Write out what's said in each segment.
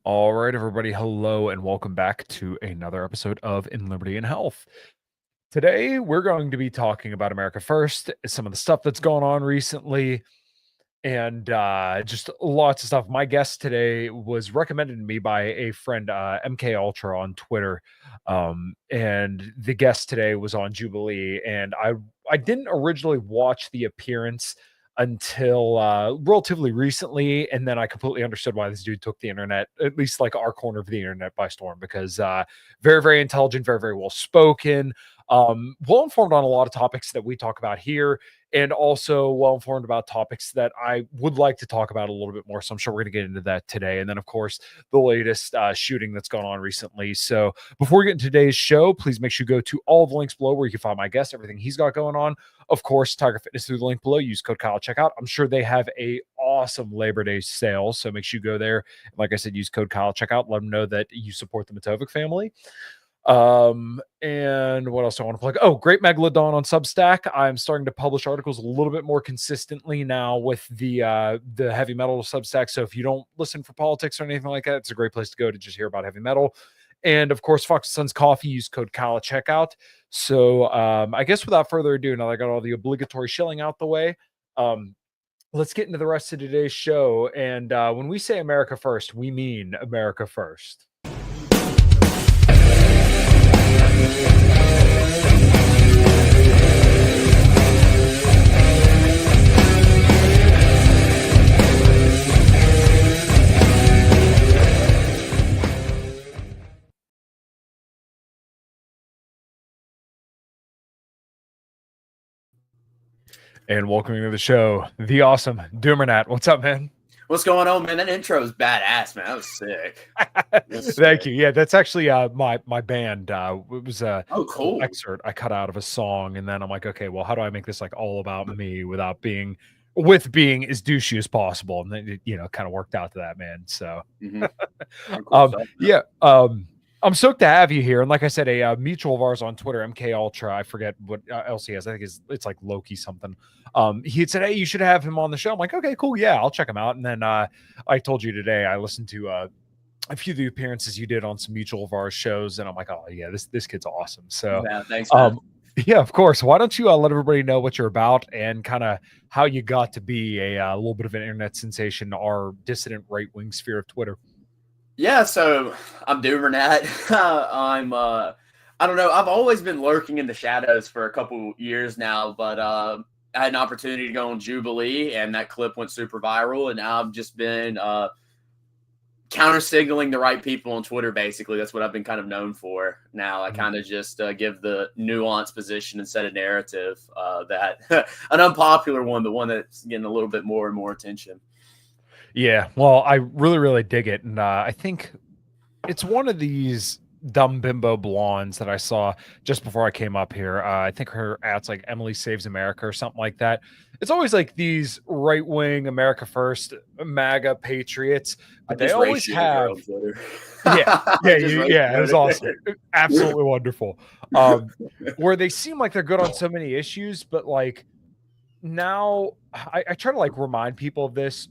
All right, everybody. Hello, and welcome back to another episode of In Liberty and Health. Today, we're going to be talking about America First, some of the stuff that's gone on recently, and just lots of stuff. My guest today was recommended to me by a friend, MK Ultra on Twitter, and the guest today was on Jubilee, and I didn't originally watch the appearance until relatively recently, and then I completely understood why this dude took the internet, at least like our corner of the internet, by storm, because very, very intelligent, very, very well spoken, well informed on a lot of topics that we talk about here, and also well informed about topics that I would like to talk about a little bit more. So I'm sure we're going to get into that today. And then, of course, the latest shooting that's gone on recently. So before we get into today's show, please make sure you go to all the links below where you can find my guest, everything he's got going on. Of course, Tiger Fitness through the link below. Use code Kyle checkout. I'm sure they have a awesome Labor Day sale. So make sure you go there. Like I said, use code Kyle checkout. Let them know that you support the Matovic family. And what else do I want to plug? Oh, Great Megalodon on Substack. I'm starting to publish articles a little bit more consistently now with the heavy metal Substack. So if you don't listen for politics or anything like that, it's a great place to go to just hear about heavy metal. And of course, Fox & Sons Coffee, use code Kyle at checkout. So I guess without further ado, now that I got all the obligatory shilling out the way, let's get into the rest of today's show. And when we say America First, we mean America First. And welcoming to the show, the awesome Doomernat. What's up, man? What's going on, man? That intro is badass, man. That was sick. Thank you. Yeah, that's actually my band. It was cool excerpt I cut out of a song, and then I'm like, okay, well, how do I make this like all about me without being as douchey as possible? And then it kind of worked out to that, man. So cool stuff, yeah. I'm stoked to have you here. And like I said, a mutual of ours on Twitter, MK Ultra, I forget what else he has. I think it's like Loki something. He had said, hey, you should have him on the show. I'm like, okay, cool. Yeah, I'll check him out. And then I told you today, I listened to a few of the appearances you did on some mutual of our shows. And I'm like, oh, yeah, this kid's awesome. So yeah, thanks, man. Yeah, of course. Why don't you let everybody know what you're about and kind of how you got to be a little bit of an internet sensation, our dissident right-wing sphere of Twitter. Yeah, so I'm Doomernat. I don't know. I've always been lurking in the shadows for a couple years now, but I had an opportunity to go on Jubilee, and that clip went super viral, and now I've just been counter-signaling the right people on Twitter, basically. That's what I've been kind of known for now. I kind of just give the nuanced position and set a narrative that an unpopular one, the one that's getting a little bit more and more attention. Yeah, well, I really, really dig it. And I think it's one of these dumb bimbo blondes that I saw just before I came up here. I think her ad's like Emily Saves America or something like that. It's always like these right-wing America First MAGA patriots, but they always have it was awesome. Absolutely wonderful. Where they seem like they're good on so many issues, but like now I try to like remind people of this,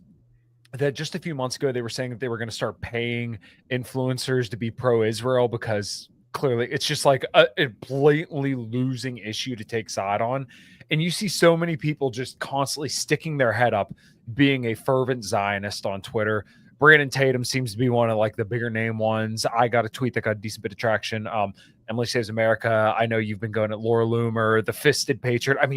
that just a few months ago they were saying that they were going to start paying influencers to be pro-Israel because clearly it's just like a blatantly losing issue to take side on. And you see so many people just constantly sticking their head up, being a fervent Zionist on Twitter. Brandon Tatum seems to be one of like the bigger name ones. I got a tweet that got a decent bit of traction. Emily Saves America. I know you've been going at Laura Loomer, the Misfit Patriot. And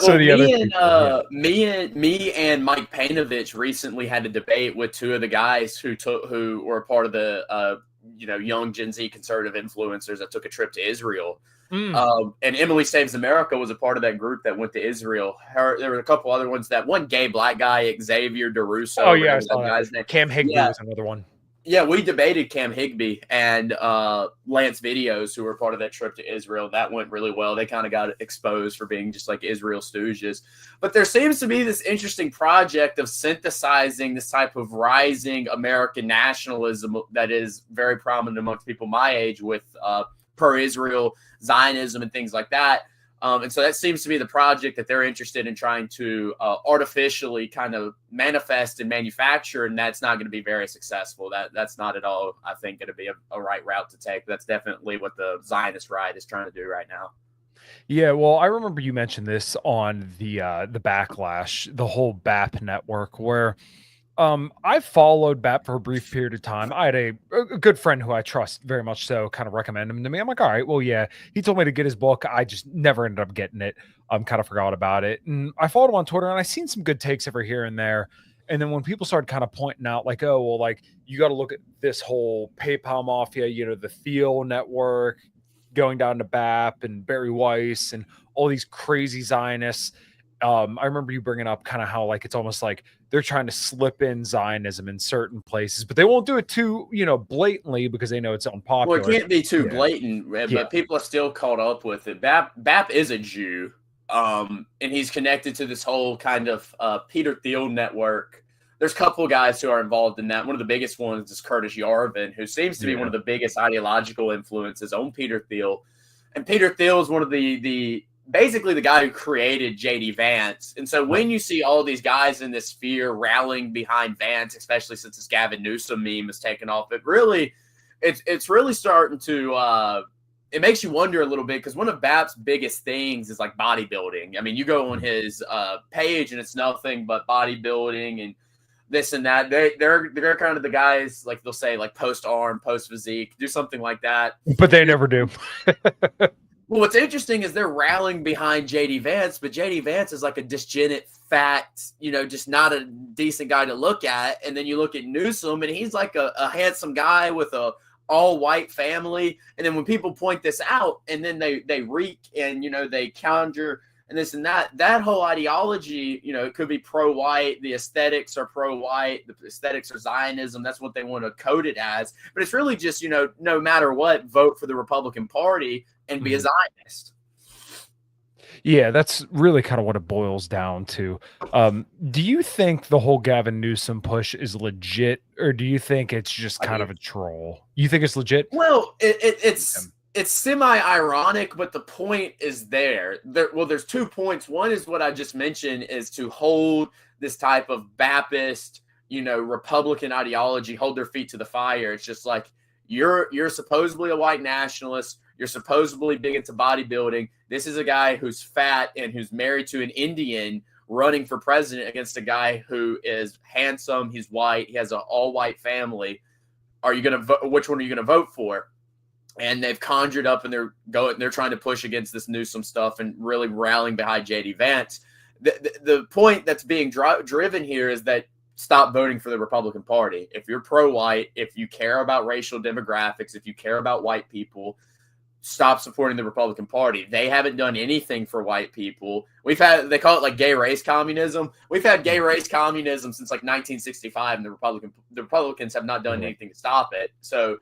well, me and Mike Painovich recently had a debate with two of the guys who were part of the young Gen Z conservative influencers that took a trip to Israel. And Emily Saves America was a part of that group that went to Israel. There were a couple other ones. That one gay black guy, Xavier DeRusso. Oh yeah, I saw that guy's name. Cam Higbee was another one. Yeah, we debated Cam Higbee and Lance Videos, who were part of that trip to Israel. That went really well. They kind of got exposed for being just like Israel stooges. But there seems to be this interesting project of synthesizing this type of rising American nationalism that is very prominent amongst people my age with pro-Israel Zionism and things like that. And so that seems to be the project that they're interested in trying to artificially kind of manifest and manufacture, and that's not going to be very successful. That's not at all, I think, going to be a right route to take. That's definitely what the Zionist right is trying to do right now. Yeah, well, I remember you mentioned this on the Backlash, the whole BAP network, where I followed BAP for a brief period of time. I had a good friend who I trust very much so kind of recommend him to me. I'm like, all right, well, yeah, he told me to get his book. I just never ended up getting it. Kind of forgot about it. And I followed him on Twitter and I seen some good takes over here and there. And then when people started kind of pointing out, like, oh, well, like, you got to look at this whole PayPal mafia, you know, the Thiel network going down to BAP and Barry Weiss and all these crazy Zionists. I remember you bringing up kind of how like it's almost like they're trying to slip in Zionism in certain places, but they won't do it too, you know, blatantly because they know it's unpopular. Well, it can't be too blatant, but people are still caught up with it. BAP is a Jew, and he's connected to this whole kind of Peter Thiel network. There's a couple of guys who are involved in that. One of the biggest ones is Curtis Yarvin, who seems to be one of the biggest ideological influences on Peter Thiel. And Peter Thiel is one of the basically the guy who created JD Vance. And so when you see all these guys in this sphere rallying behind Vance, especially since this Gavin Newsom meme has taken off, it's really starting to it makes you wonder a little bit, because one of BAP's biggest things is like bodybuilding. I mean, you go on his page and it's nothing but bodybuilding and this and that. They're kind of the guys, like they'll say like post arm, post physique, do something like that. But they never do. Well, what's interesting is they're rallying behind JD Vance, but JD Vance is like a disgenic, fat, you know, just not a decent guy to look at. And then you look at Newsom, and he's like a handsome guy with a all-white family. And then when people point this out, and then they reek and, you know, they conjure and this and that whole ideology, you know, it could be pro-white. The aesthetics are pro-white. The aesthetics are Zionism. That's what they want to code it as. But it's really just, you know, no matter what, vote for the Republican Party and be a Zionist. Yeah, that's really kind of what it boils down to. Do you think the whole Gavin Newsom push is legit, or do you think it's just kind of a troll? You think it's legit? Well, it's semi-ironic, but the point is there. There's 2 points. One is what I just mentioned, is to hold this type of Baptist, you know, Republican ideology, hold their feet to the fire. It's just like, you're supposedly a white nationalist. You're supposedly big into bodybuilding. This is a guy who's fat and who's married to an Indian running for president against a guy who is handsome. He's white. He has an all-white family. Are you going to vote? Which one are you going to vote for? And they've conjured up, and they're trying to push against this Newsom stuff and really rallying behind JD Vance. The point that's being driven here is that stop voting for the Republican Party. If you're pro-white, if you care about racial demographics, if you care about white people, stop supporting the Republican Party. They haven't done anything for white people. They call it like gay race communism. We've had gay race communism since like 1965, and the Republicans have not done anything to stop it. So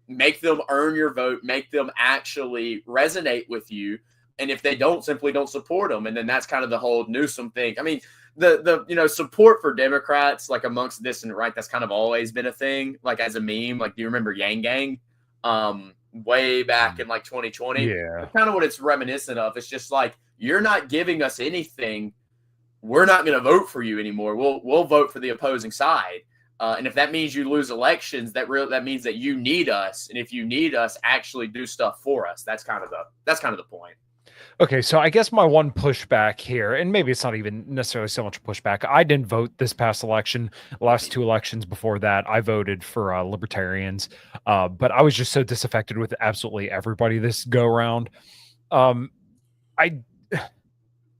make them earn your vote, make them actually resonate with you. And if they don't, simply don't support them. And then that's kind of the whole Newsom thing. I mean, the you know, support for Democrats, like amongst this and right, that's kind of always been a thing, like as a meme. Like, do you remember Yang Gang? Way back in like 2020. Yeah. That's kind of what it's reminiscent of. It's just like, you're not giving us anything. We're not going to vote for you anymore. We'll vote for the opposing side. And if that means you lose elections, that means that you need us. And if you need us, actually do stuff for us. That's kind of the point. Okay, so I guess my one pushback here, and maybe it's not even necessarily so much pushback. I didn't vote this past election. The last 2 elections before that, I voted for libertarians. But I was just so disaffected with absolutely everybody this go around. I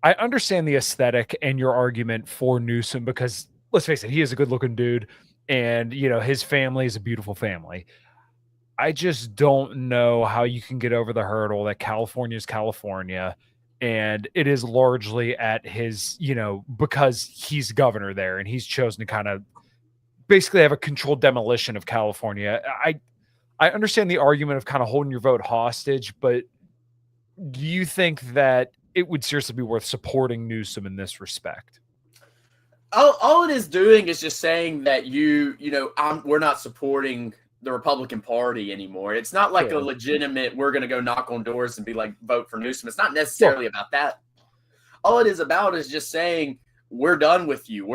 understand the aesthetic and your argument for Newsom, because let's face it, he is a good-looking dude, and you know, his family is a beautiful family. I just don't know how you can get over the hurdle that California is California, and it is largely at his, you know, because he's governor there and he's chosen to kind of basically have a controlled demolition of California. I understand the argument of kind of holding your vote hostage, but do you think that it would seriously be worth supporting Newsom in this respect? All it is doing is just saying that we're not supporting the Republican Party anymore. It's not like a legitimate, we're going to go knock on doors and be like, vote for Newsom. It's not necessarily about that. All it is about is just saying, we're done with you.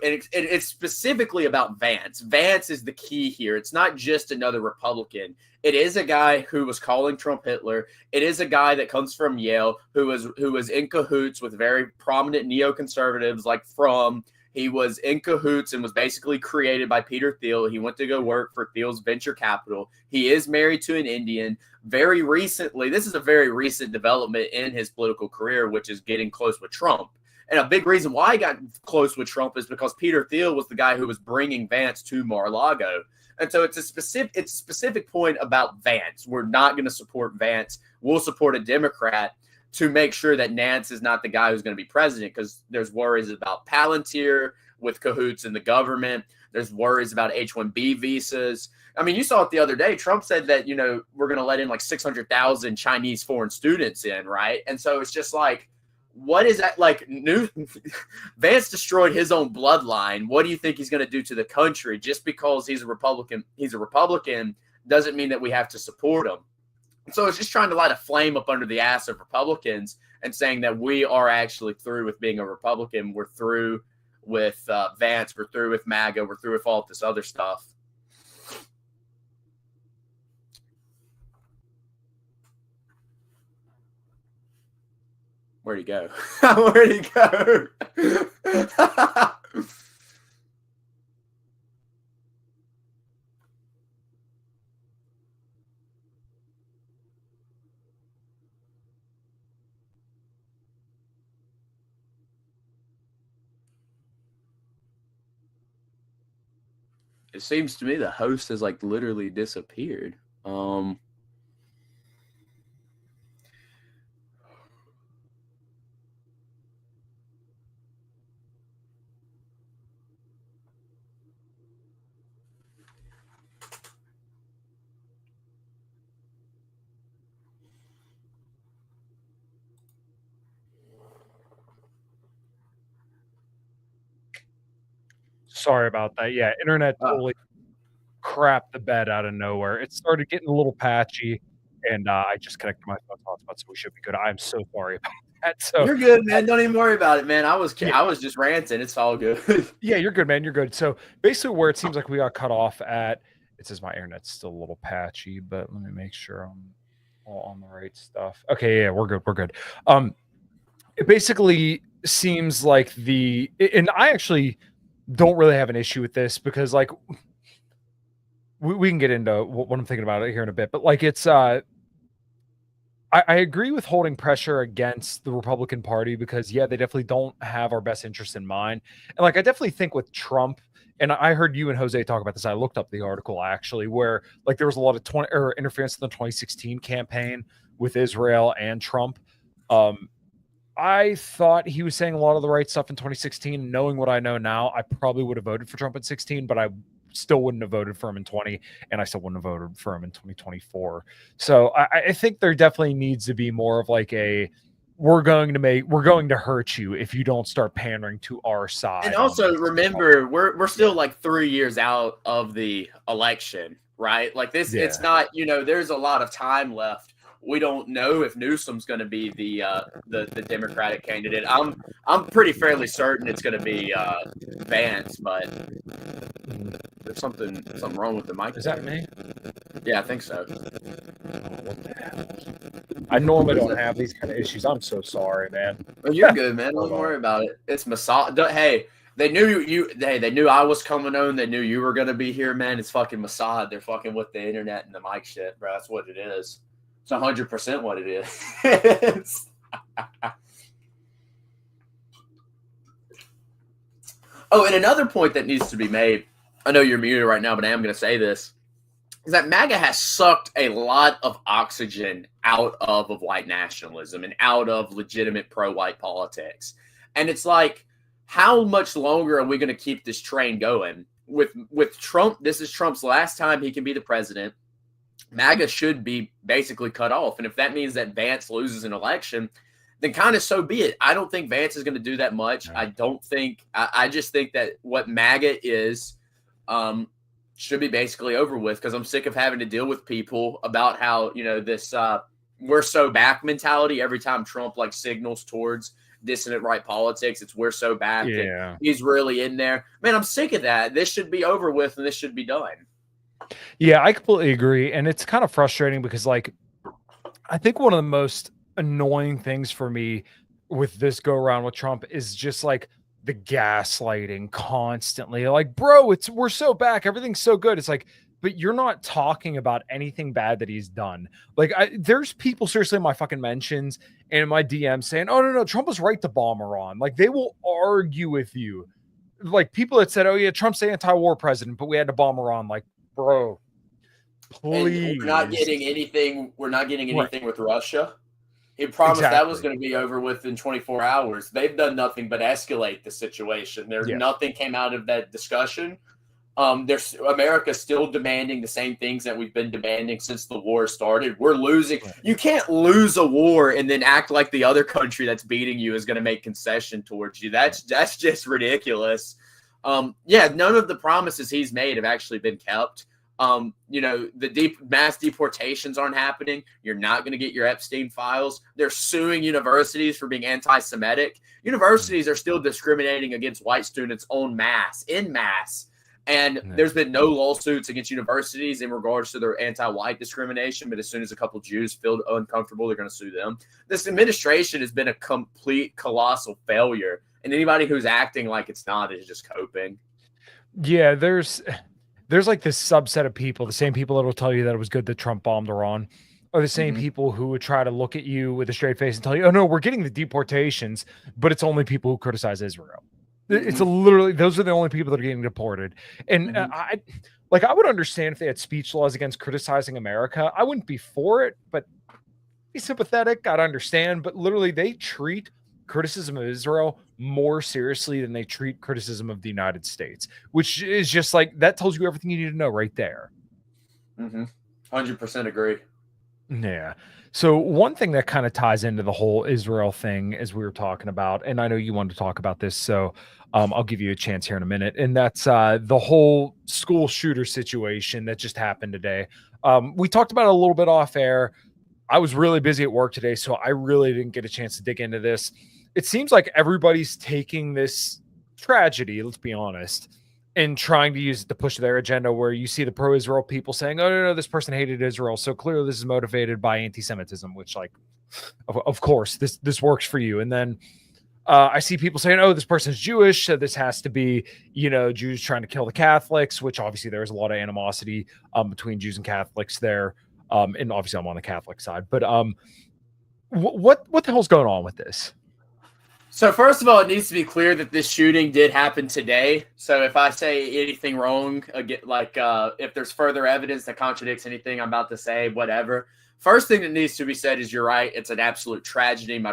It's specifically about Vance. Vance is the key here. It's not just another Republican. It is a guy who was calling Trump Hitler. It is a guy that comes from Yale who was in cahoots with very prominent neoconservatives like Frum. He was in cahoots and was basically created by Peter Thiel. He went to go work for Thiel's venture capital. He is married to an Indian. Very recently, this is a very recent development in his political career, which is getting close with Trump. And a big reason why he got close with Trump is because Peter Thiel was the guy who was bringing Vance to Mar-a-Lago. And so it's a specific point about Vance. We're not going to support Vance. We'll support a Democrat to make sure that Nance is not the guy who's going to be president, because there's worries about Palantir with cahoots in the government. There's worries about H-1B visas. I mean, you saw it the other day. Trump said that, we're going to let in like 600,000 Chinese foreign students in, right? And so it's just like, what is that? Like, Vance destroyed his own bloodline. What do you think he's going to do to the country? Just because he's a Republican doesn't mean that we have to support him. So it's just trying to light a flame up under the ass of Republicans and saying that we are actually through with being a Republican. We're through with Vance. We're through with MAGA. We're through with all this other stuff. Where'd he go? Where'd he go? It seems to me the host has like literally disappeared. Sorry about that. Yeah, internet totally crapped the bed out of nowhere. It started getting a little patchy, and I just connected my phone hotspot, so we should be good. I'm so sorry about that. So you're good, man. Don't even worry about it, man. I was just ranting. It's all good. Yeah, you're good, man. You're good. So basically, where it seems like we got cut off at, it says my internet's still a little patchy, but let me make sure I'm all on the right stuff. Okay, yeah, we're good. We're good. It basically seems like and I actually don't really have an issue with this, because like we can get into what I'm thinking about it here in a bit, but like it's I agree with holding pressure against the Republican Party, because yeah, they definitely don't have our best interests in mind. And like I definitely think with Trump, and I heard you and Jose talk about this. I looked up the article actually, where like there was a lot of interference in the 2016 campaign with Israel and Trump. I thought he was saying a lot of the right stuff in 2016. Knowing what I know now, I probably would have voted for Trump in 16, but I still wouldn't have voted for him in 20, and I still wouldn't have voted for him in 2024. So I think there definitely needs to be more of like we're going to hurt you if you don't start pandering to our side. And also remember, we're still like 3 years out of the election, right? Like this, It's not, there's a lot of time left. We don't know if Newsom's going to be the Democratic candidate. I'm pretty fairly certain it's going to be Vance, but there's something wrong with the mic. Is that me? Yeah, I think so. What the hell? I normally don't have these kind of issues. I'm so sorry, man. Oh, you're good, man. Don't worry about it. It's Mossad. Hey, they knew they knew I was coming on. They knew you were going to be here, man. It's fucking Mossad. They're fucking with the internet and the mic shit, bro. That's what it is. It's 100% what it is. Oh, and another point that needs to be made, I know you're muted right now, but I am going to say this, is that MAGA has sucked a lot of oxygen out of white nationalism and out of legitimate pro-white politics. And it's like, how much longer are we going to keep this train going? With Trump, this is Trump's last time he can be the president. MAGA should be basically cut off. And if that means that Vance loses an election, then kind of so be it. I don't think Vance is going to do that much. I just think that what MAGA is should be basically over with, because I'm sick of having to deal with people about how, this we're so back mentality every time Trump like signals towards dissident right politics. It's we're so back and he's really in there. Man, I'm sick of that. This should be over with and this should be done. Yeah, I completely agree. And it's kind of frustrating because like I think one of the most annoying things for me with this go around with Trump is just like the gaslighting constantly. Like, bro, we're so back, everything's so good. It's like, but you're not talking about anything bad that he's done. Like, there's people seriously in my fucking mentions and in my DMs saying, "Oh no, Trump was right to bomb Iran." Like, they will argue with you. Like people that said, "Oh yeah, Trump's the anti-war president, but we had to bomb Iran." Like, bro, please. And we're not getting anything. We're not getting anything with Russia. He promised that was going to be over within 24 hours. They've done nothing but escalate the situation. Nothing came out of that discussion. There's America still demanding the same things that we've been demanding since the war started. We're losing. You can't lose a war and then act like the other country that's beating you is going to make concession towards you. That's just ridiculous. None of the promises he's made have actually been kept. The mass deportations aren't happening. You're not going to get your Epstein files. They're suing universities for being anti-Semitic. Universities are still discriminating against white students en masse. And there's been no lawsuits against universities in regards to their anti-white discrimination. But as soon as a couple of Jews feel uncomfortable, they're going to sue them. This administration has been a complete colossal failure. And anybody who's acting like it's not is just coping. Yeah, there's like this subset of people, the same people that will tell you that it was good that Trump bombed Iran, are the same people who would try to look at you with a straight face and tell you, "Oh no, we're getting the deportations," but it's only people who criticize Israel. It's literally, those are the only people that are getting deported. And I would understand if they had speech laws against criticizing America. I wouldn't be for it, but be sympathetic. I'd understand. But literally, they treat criticism of Israel more seriously than they treat criticism of the United States, which is just like, that tells you everything you need to know right there. 100% agree. Yeah. So one thing that kind of ties into the whole Israel thing, as we were talking about, and I know you wanted to talk about this, so I'll give you a chance here in a minute, and that's the whole school shooter situation that just happened today. We talked about it a little bit off air. I was really busy at work today, so I really didn't get a chance to dig into this. It seems like everybody's taking this tragedy, let's be honest, and trying to use it to push their agenda, where you see the pro-Israel people saying, "Oh, no, this person hated Israel, so clearly this is motivated by anti-Semitism," which, like, of course, this works for you. And then I see people saying, "Oh, this person's Jewish, so this has to be, Jews trying to kill the Catholics," which obviously there's a lot of animosity between Jews and Catholics there. And obviously I'm on the Catholic side, but what the hell's going on with this? So first of all, it needs to be clear that this shooting did happen today. So if I say anything wrong, if there's further evidence that contradicts anything I'm about to say, whatever. First thing that needs to be said is you're right. It's an absolute tragedy. My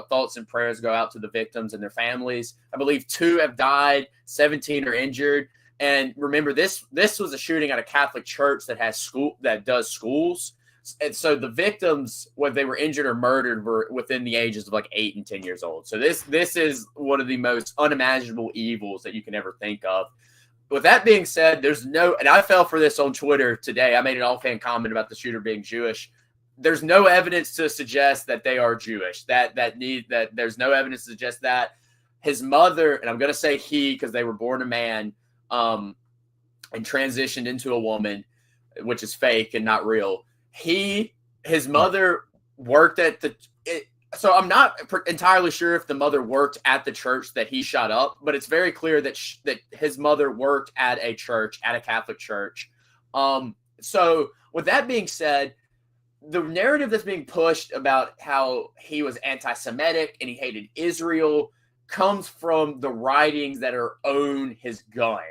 thoughts and prayers go out to the victims and their families. I believe 2 have died, 17 are injured. And remember, this was a shooting at a Catholic church that does schools. And so the victims, whether they were injured or murdered, were within the ages of like 8 and 10 years old. So this is one of the most unimaginable evils that you can ever think of. With that being said, and I fell for this on Twitter today. I made an offhand comment about the shooter being Jewish. There's no evidence to suggest that they are Jewish. That there's no evidence to suggest that. His mother, and I'm going to say he because they were born a man, and transitioned into a woman, which is fake and not real. His mother worked at so I'm not entirely sure if the mother worked at the church that he shot up, but it's very clear that his mother worked at a church, at a Catholic church. So with that being said, the narrative that's being pushed about how he was anti-Semitic and he hated Israel comes from the writings that own his gun.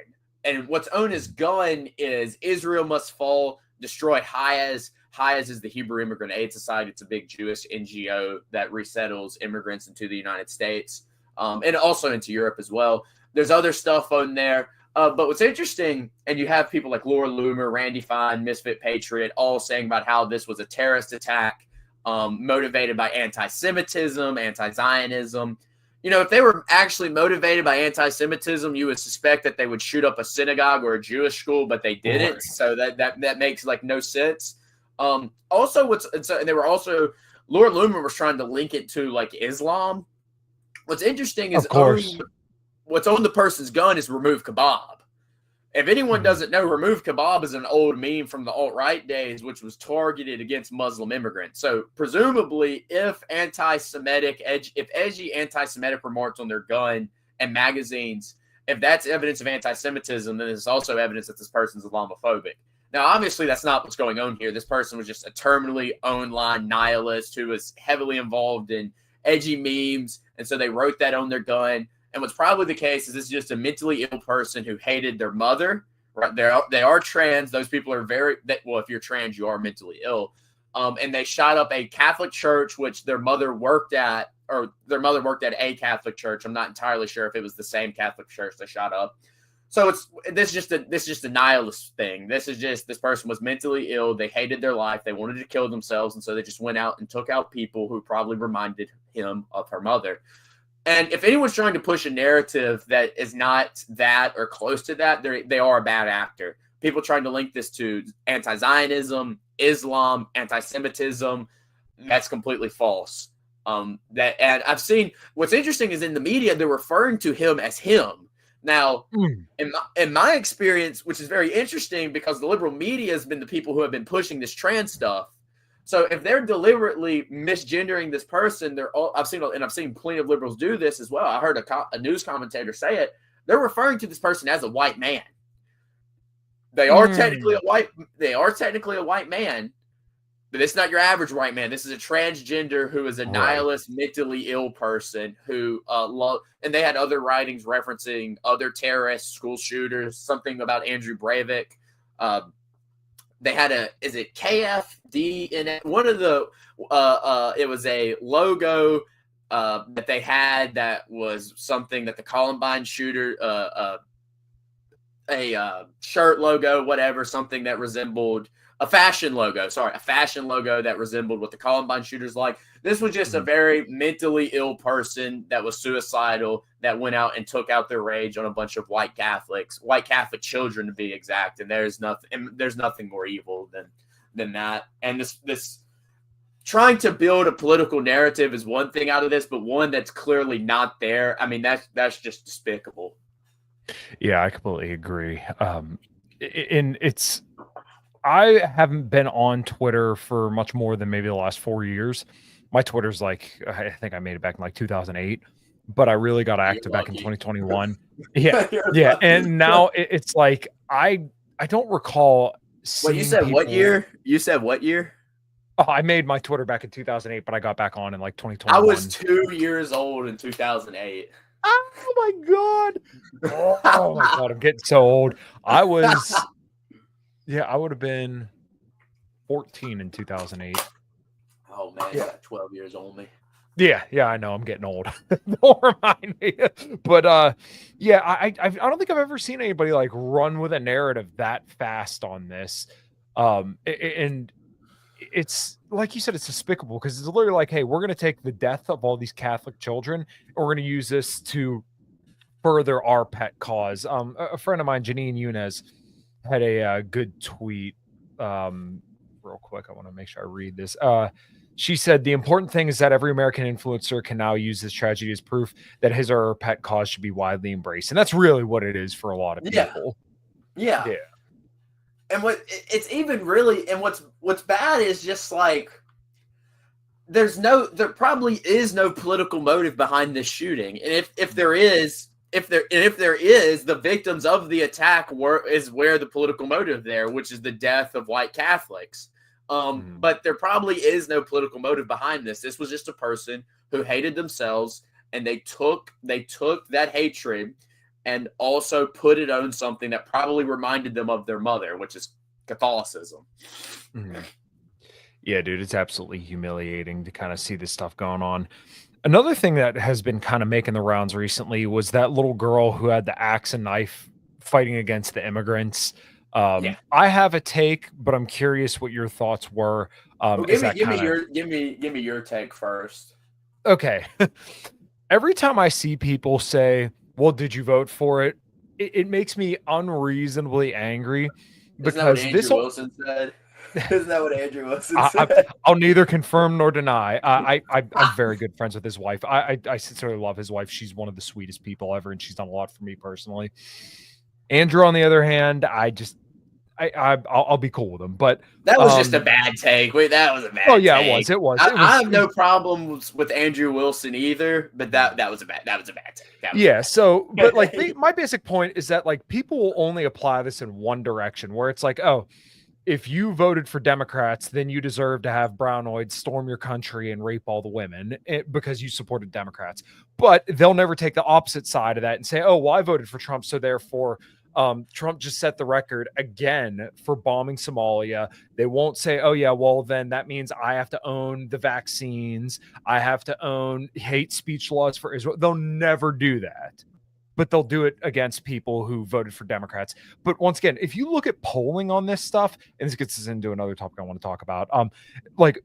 And what's own his gun is Israel must fall, destroy Hayaz. Hayaz is the Hebrew Immigrant Aid Society. It's a big Jewish NGO that resettles immigrants into the United States, and also into Europe as well. There's other stuff on there. But what's interesting, and you have people like Laura Loomer, Randy Fine, Misfit Patriot, all saying about how this was a terrorist attack motivated by anti-Semitism, anti-Zionism. if they were actually motivated by anti-Semitism, you would suspect that they would shoot up a synagogue or a Jewish school, but they didn't. Right. So that makes like no sense. Also, they were also Lord Loomer was trying to link it to like Islam. What's interesting is, of course, what's on the person's gun is remove kebab. If anyone doesn't know, remove kebab is an old meme from the alt-right days, which was targeted against Muslim immigrants. So presumably, if edgy anti-Semitic remarks on their gun and magazines, if that's evidence of anti-Semitism, then it's also evidence that this person's Islamophobic. Now, obviously, that's not what's going on here. This person was just a terminally online nihilist who was heavily involved in edgy memes, and so they wrote that on their gun. And what's probably the case is this is just a mentally ill person who hated their mother. Right? They are trans. Those people are if you're trans, you are mentally ill. And they shot up a Catholic church, which their mother worked at, or their mother worked at a Catholic church. I'm not entirely sure if it was the same Catholic church they shot up. So this is just a nihilist thing. This person was mentally ill. They hated their life. They wanted to kill themselves. And so they just went out and took out people who probably reminded him of her mother. And if anyone's trying to push a narrative that is not that or close to that, they are a bad actor. People trying to link this to anti-Zionism, Islam, anti-Semitism, that's completely false. And I've seen what's interesting is in the media they're referring to him as him. Now, in my experience, which is very interesting because the liberal media has been the people who have been pushing this trans stuff. So if they're deliberately misgendering this person, I've seen plenty of liberals do this as well. I heard a news commentator say it. They're referring to this person as a white man. They are technically a white man, but it's not your average white man. This is a transgender who is a nihilist, mentally ill person who and they had other writings referencing other terrorists, school shooters, something about Andrew Breivik. They had is it KFD in it? One of the, it was a logo that they had that was something that the Columbine shooter, a shirt logo, whatever, something that resembled a fashion logo that resembled what the Columbine shooters like. This was just a very mentally ill person that was suicidal that went out and took out their rage on a bunch of white Catholic children to be exact. And there's nothing more evil than that. And this trying to build a political narrative is one thing out of this, but one that's clearly not there. I mean, that's just despicable. Yeah, I completely agree. I haven't been on Twitter for much more than maybe the last 4 years. My Twitter's I think I made it back in 2008, but I really got active back in 2021. Yeah. Yeah. And now it's like, I don't recall. Well, you said what year? Oh, I made my Twitter back in 2008, but I got back on in 2021. I was 2 years old in 2008. Oh my God. Oh my God. I'm getting so old. I would have been 14 in 2008. Oh man, you got 12 years on me. Yeah, I know. I'm getting old. Don't remind me. But I don't think I've ever seen anybody run with a narrative that fast on this. And it's like you said, it's despicable because it's literally hey, we're going to take the death of all these Catholic children and we're going to use this to further our pet cause. A friend of mine, Janine Yunez, had a good tweet. Real quick, I want to make sure I read this. She said, the important thing is that every American influencer can now use this tragedy as proof that his or her pet cause should be widely embraced. And that's really what it is for a lot of people. Yeah. And what's bad is just there probably is no political motive behind this shooting. And if there is, the victims of the attack is where the political motive there, which is the death of white Catholics. But there probably is no political motive behind this. This was just a person who hated themselves, and they took that hatred and also put it on something that probably reminded them of their mother, which is Catholicism. Mm-hmm. Yeah, dude, it's absolutely humiliating to kind of see this stuff going on. Another thing that has been kind of making the rounds recently was that little girl who had the axe and knife fighting against the immigrants. I have a take, but I'm curious what your thoughts were. Give me your take first. Okay. every time I see people say, well, did you vote for it? It makes me unreasonably angry Isn't that what because Andrew Wilson said? Isn't that what Andrew Wilson I, said? I'll neither confirm nor deny. I'm very good friends with his wife. I sincerely love his wife. She's one of the sweetest people ever, and she's done a lot for me personally. Andrew, on the other hand, I'll be cool with him, but that was just a bad take. Wait, that was a bad. Oh yeah, take. it was. I have no problems with Andrew Wilson either, but that was a bad take. Yeah. So, but like my basic point is that like people will only apply this in one direction, where it's like, oh, if you voted for Democrats, then you deserve to have brownoids storm your country and rape all the women because you supported Democrats. But they'll never take the opposite side of that and say, oh, well, I voted for Trump, so therefore Trump just set the record again for bombing Somalia. They won't say, oh, yeah, well, then that means I have to own the vaccines. I have to own hate speech laws for Israel. They'll never do that. But they'll do it against people who voted for Democrats. But once again, if you look at polling on this stuff, and this gets us into another topic I want to talk about, like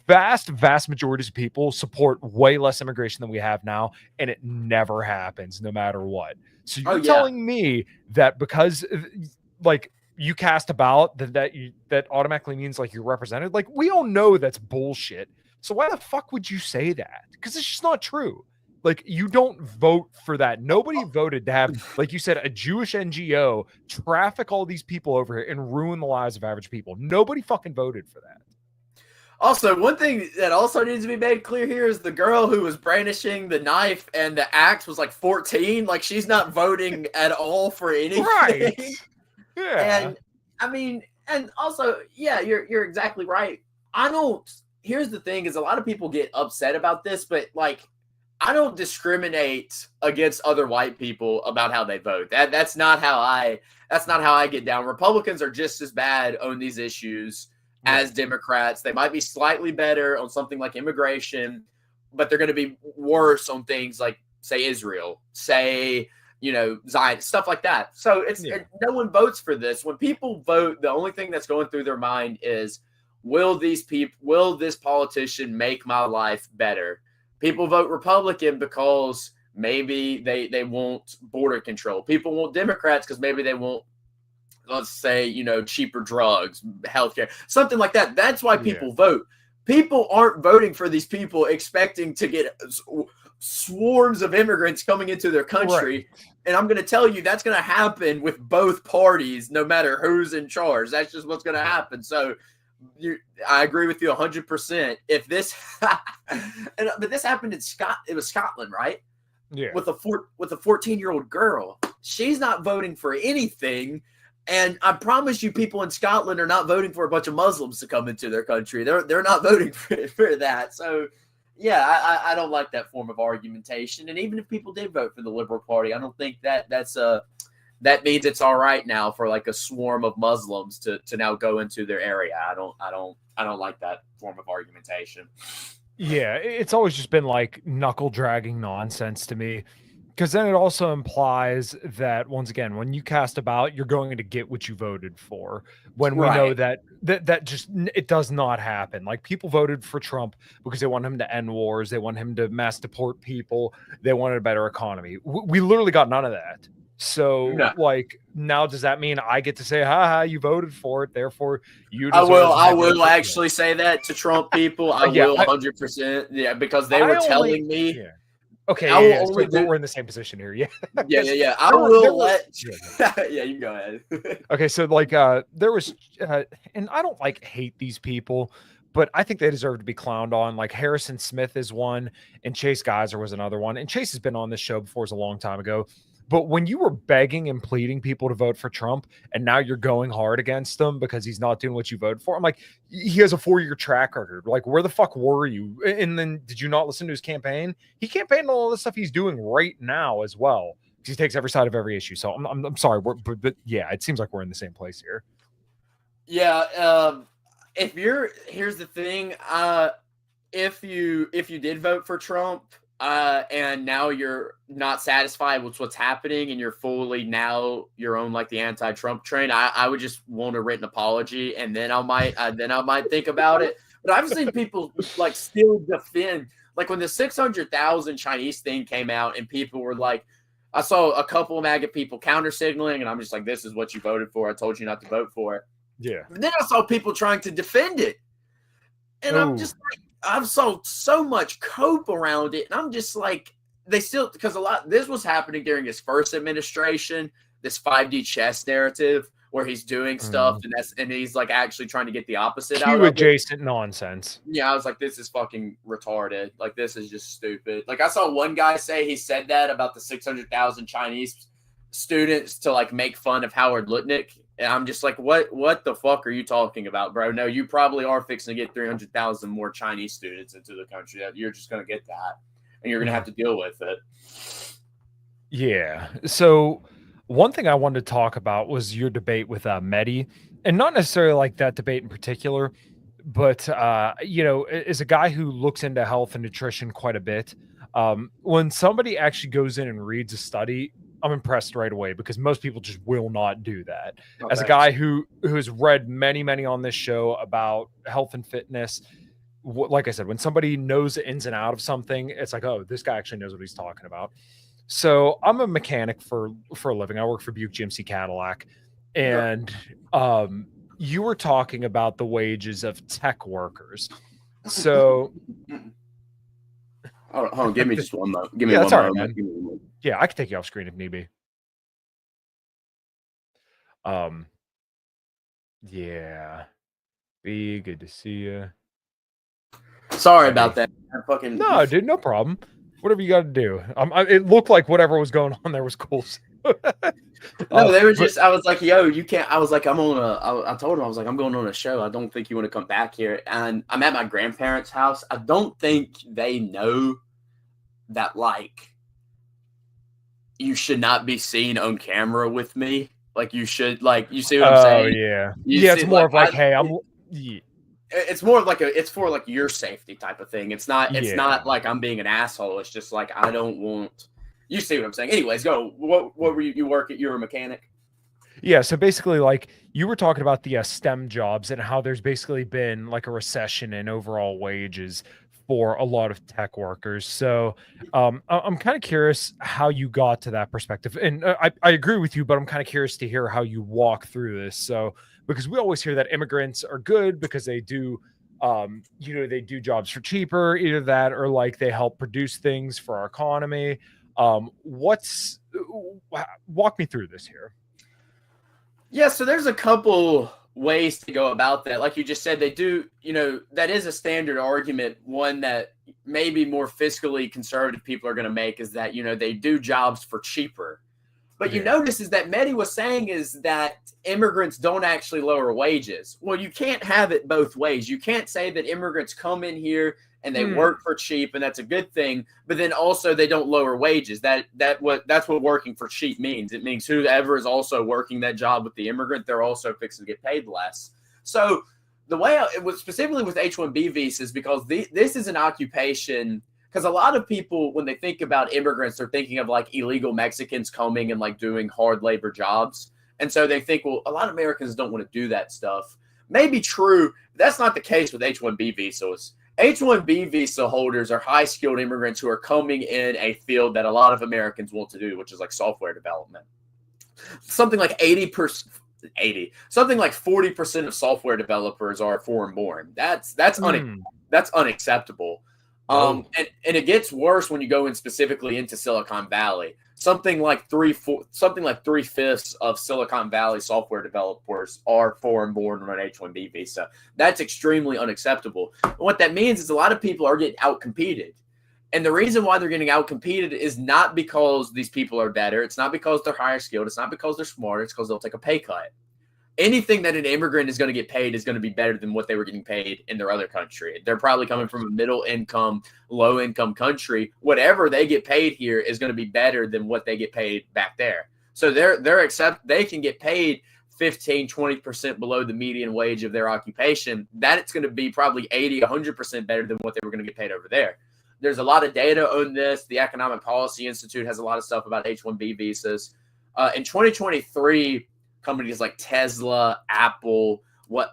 vast majorities of people support way less immigration than we have now, and it never happens, no matter what. So you're telling me that because like you cast a ballot that automatically means like you're represented? Like we all know that's bullshit. So why the fuck would you say that? Because it's just not true. Like, you don't vote for that. Nobody voted to have, like you said, a Jewish NGO traffic all these people over here and ruin the lives of average people. Nobody fucking voted for that. Also, one thing that also needs to be made clear here is the girl who was brandishing the knife and the axe was like 14. Like, she's not voting at all for anything. Right. Yeah. And, I mean, and also, yeah, you're exactly right. Here's the thing is a lot of people get upset about this, but, like, I don't discriminate against other white people about how they vote. That's not how I get down. Republicans are just as bad on these issues as Democrats. They might be slightly better on something like immigration, but they're going to be worse on things like, say, Israel, say, Zion, stuff like that. So no one votes for this. When people vote, the only thing that's going through their mind is, will this politician make my life better? People vote Republican because maybe they want border control. People want Democrats because maybe they want, let's say, cheaper drugs, healthcare, something like that. That's why people vote. People aren't voting for these people expecting to get swarms of immigrants coming into their country. Right. And I'm going to tell you that's going to happen with both parties, no matter who's in charge. That's just what's going to happen. So I agree with you 100%. If this, but this happened in it was Scotland, right? Yeah. With a 14-year-old girl, she's not voting for anything, and I promise you, people in Scotland are not voting for a bunch of Muslims to come into their country. They're not voting for that. So, yeah, I don't like that form of argumentation. And even if people did vote for the Liberal Party, I don't think that means it's all right now for like a swarm of Muslims to now go into their area. I don't like that form of argumentation. Yeah, it's always just been like knuckle dragging nonsense to me, because then it also implies that once again, when you cast a ballot, you're going to get what you voted for. When we know that just it does not happen. Like people voted for Trump because they want him to end wars, they want him to mass deport people, they wanted a better economy. We literally got none of that. So, like, now does that mean I get to say, ha, you voted for it, therefore you deserve I will actually say that to Trump people. I will 100%. Yeah, because they were telling me. Yeah. Okay, we're in the same position here. Yeah. Yeah. I will let. Yeah, you go ahead. Okay, so, like, there was, and I don't, like, hate these people, but I think they deserve to be clowned on. Like, Harrison Smith is one, and Chase Geiser was another one. And Chase has been on this show before, it's a long time ago. But when you were begging and pleading people to vote for Trump, and now you're going hard against him because he's not doing what you voted for, I'm like, he has a 4-year track record. Like, where the fuck were you? And then did you not listen to his campaign? He campaigned on all the stuff he's doing right now as well. He takes every side of every issue. So I'm sorry, but yeah, it seems like we're in the same place here. Yeah. Here's the thing. If you did vote for Trump, and now you're not satisfied with what's happening and you're fully now you're on like the anti-Trump train, I would just want a written apology, and then I might think about it. But I've seen people like still defend, like when the 600,000 Chinese thing came out and people were like, I saw a couple of MAGA people counter signaling, and I'm just like, this is what you voted for. I told you not to vote for it. Yeah. But then I saw people trying to defend it. And I'm just like, I've saw so much cope around it. And I'm just like, they still, because this was happening during his first administration, this 5D chess narrative where he's doing stuff and he's like actually trying to get the opposite out of it. Adjacent nonsense. Yeah, I was like, this is fucking retarded. Like, this is just stupid. Like, I saw one guy say he said that about the 600,000 Chinese students to like make fun of Howard Lutnick. And I'm just like, what the fuck are you talking about, bro? No, you probably are fixing to get 300,000 more Chinese students into the country. You're just going to get that. And you're going to have to deal with it. Yeah. So one thing I wanted to talk about was your debate with Mehdi, and not necessarily like that debate in particular, but as a guy who looks into health and nutrition quite a bit, when somebody actually goes in and reads a study, I'm impressed right away, because most people just will not do that. Oh, as a guy who has read many on this show about health and fitness, like I said, when somebody knows the ins and out of something, it's like, oh, this guy actually knows what he's talking about. So I'm a mechanic for a living. I work for Buick GMC Cadillac. And you were talking about the wages of tech workers. So hold on, give me just one moment. Give me one moment. Right, man. Yeah, I can take you off screen if need be. Yeah. Be good to see you. Sorry about that. No, dude, no problem. Whatever you got to do. It looked like whatever was going on there was cool. No, they were just. I was like, "Yo, you can't." I was like, "I'm on a." I told him I was like, "I'm going on a show. I don't think you want to come back here." And I'm at my grandparents' house. I don't think they know that like you should not be seen on camera with me. Like you should, like you see what I'm saying? Yeah, it's more of like, hey, I'm. Yeah. It's more like it's for like your safety type of thing. It's not like I'm being an asshole. It's just like I don't want. You see what I'm saying? Anyways, go. What were you work at? You're a mechanic. Yeah. So basically, like you were talking about the STEM jobs and how there's basically been like a recession in overall wages for a lot of tech workers. So I'm kind of curious how you got to that perspective. And I agree with you, but I'm kind of curious to hear how you walk through this. So because we always hear that immigrants are good because they do, they do jobs for cheaper, either that or like they help produce things for our economy. Walk me through this here. Yeah, so there's a couple ways to go about that. Like you just said, they do, that is a standard argument. One that maybe more fiscally conservative people are going to make is that, they do jobs for cheaper. But you notice is that Mehdi was saying is that immigrants don't actually lower wages. Well, you can't have it both ways. You can't say that immigrants come in here and they work for cheap, and that's a good thing. But then also they don't lower wages. That's what working for cheap means. It means whoever is also working that job with the immigrant, they're also fixing to get paid less. So the way it was specifically with H-1B visas, because this is an occupation. Because a lot of people, when they think about immigrants, they're thinking of like illegal Mexicans coming and like doing hard labor jobs. And so they think, well, a lot of Americans don't want to do that stuff. Maybe true. But that's not the case with H-1B visas. H-1B visa holders are high-skilled immigrants who are coming in a field that a lot of Americans want to do, which is like software development. Something like 40% of software developers are foreign-born. That's unacceptable. And it gets worse when you go in specifically into Silicon Valley. Something like 3/5 of Silicon Valley software developers are foreign-born on an H-1B visa. That's extremely unacceptable. And what that means is a lot of people are getting out-competed. And the reason why they're getting out-competed is not because these people are better. It's not because they're higher skilled. It's not because they're smarter. It's because they'll take a pay cut. Anything that an immigrant is going to get paid is going to be better than what they were getting paid in their other country. They're probably coming from a middle income, low income country. Whatever they get paid here is going to be better than what they get paid back there. So they can get paid 15, 20% below the median wage of their occupation. That it's going to be probably 80, 100% better than what they were going to get paid over there. There's a lot of data on this. The Economic Policy Institute has a lot of stuff about H-1B visas. In 2023, companies like Tesla, Apple,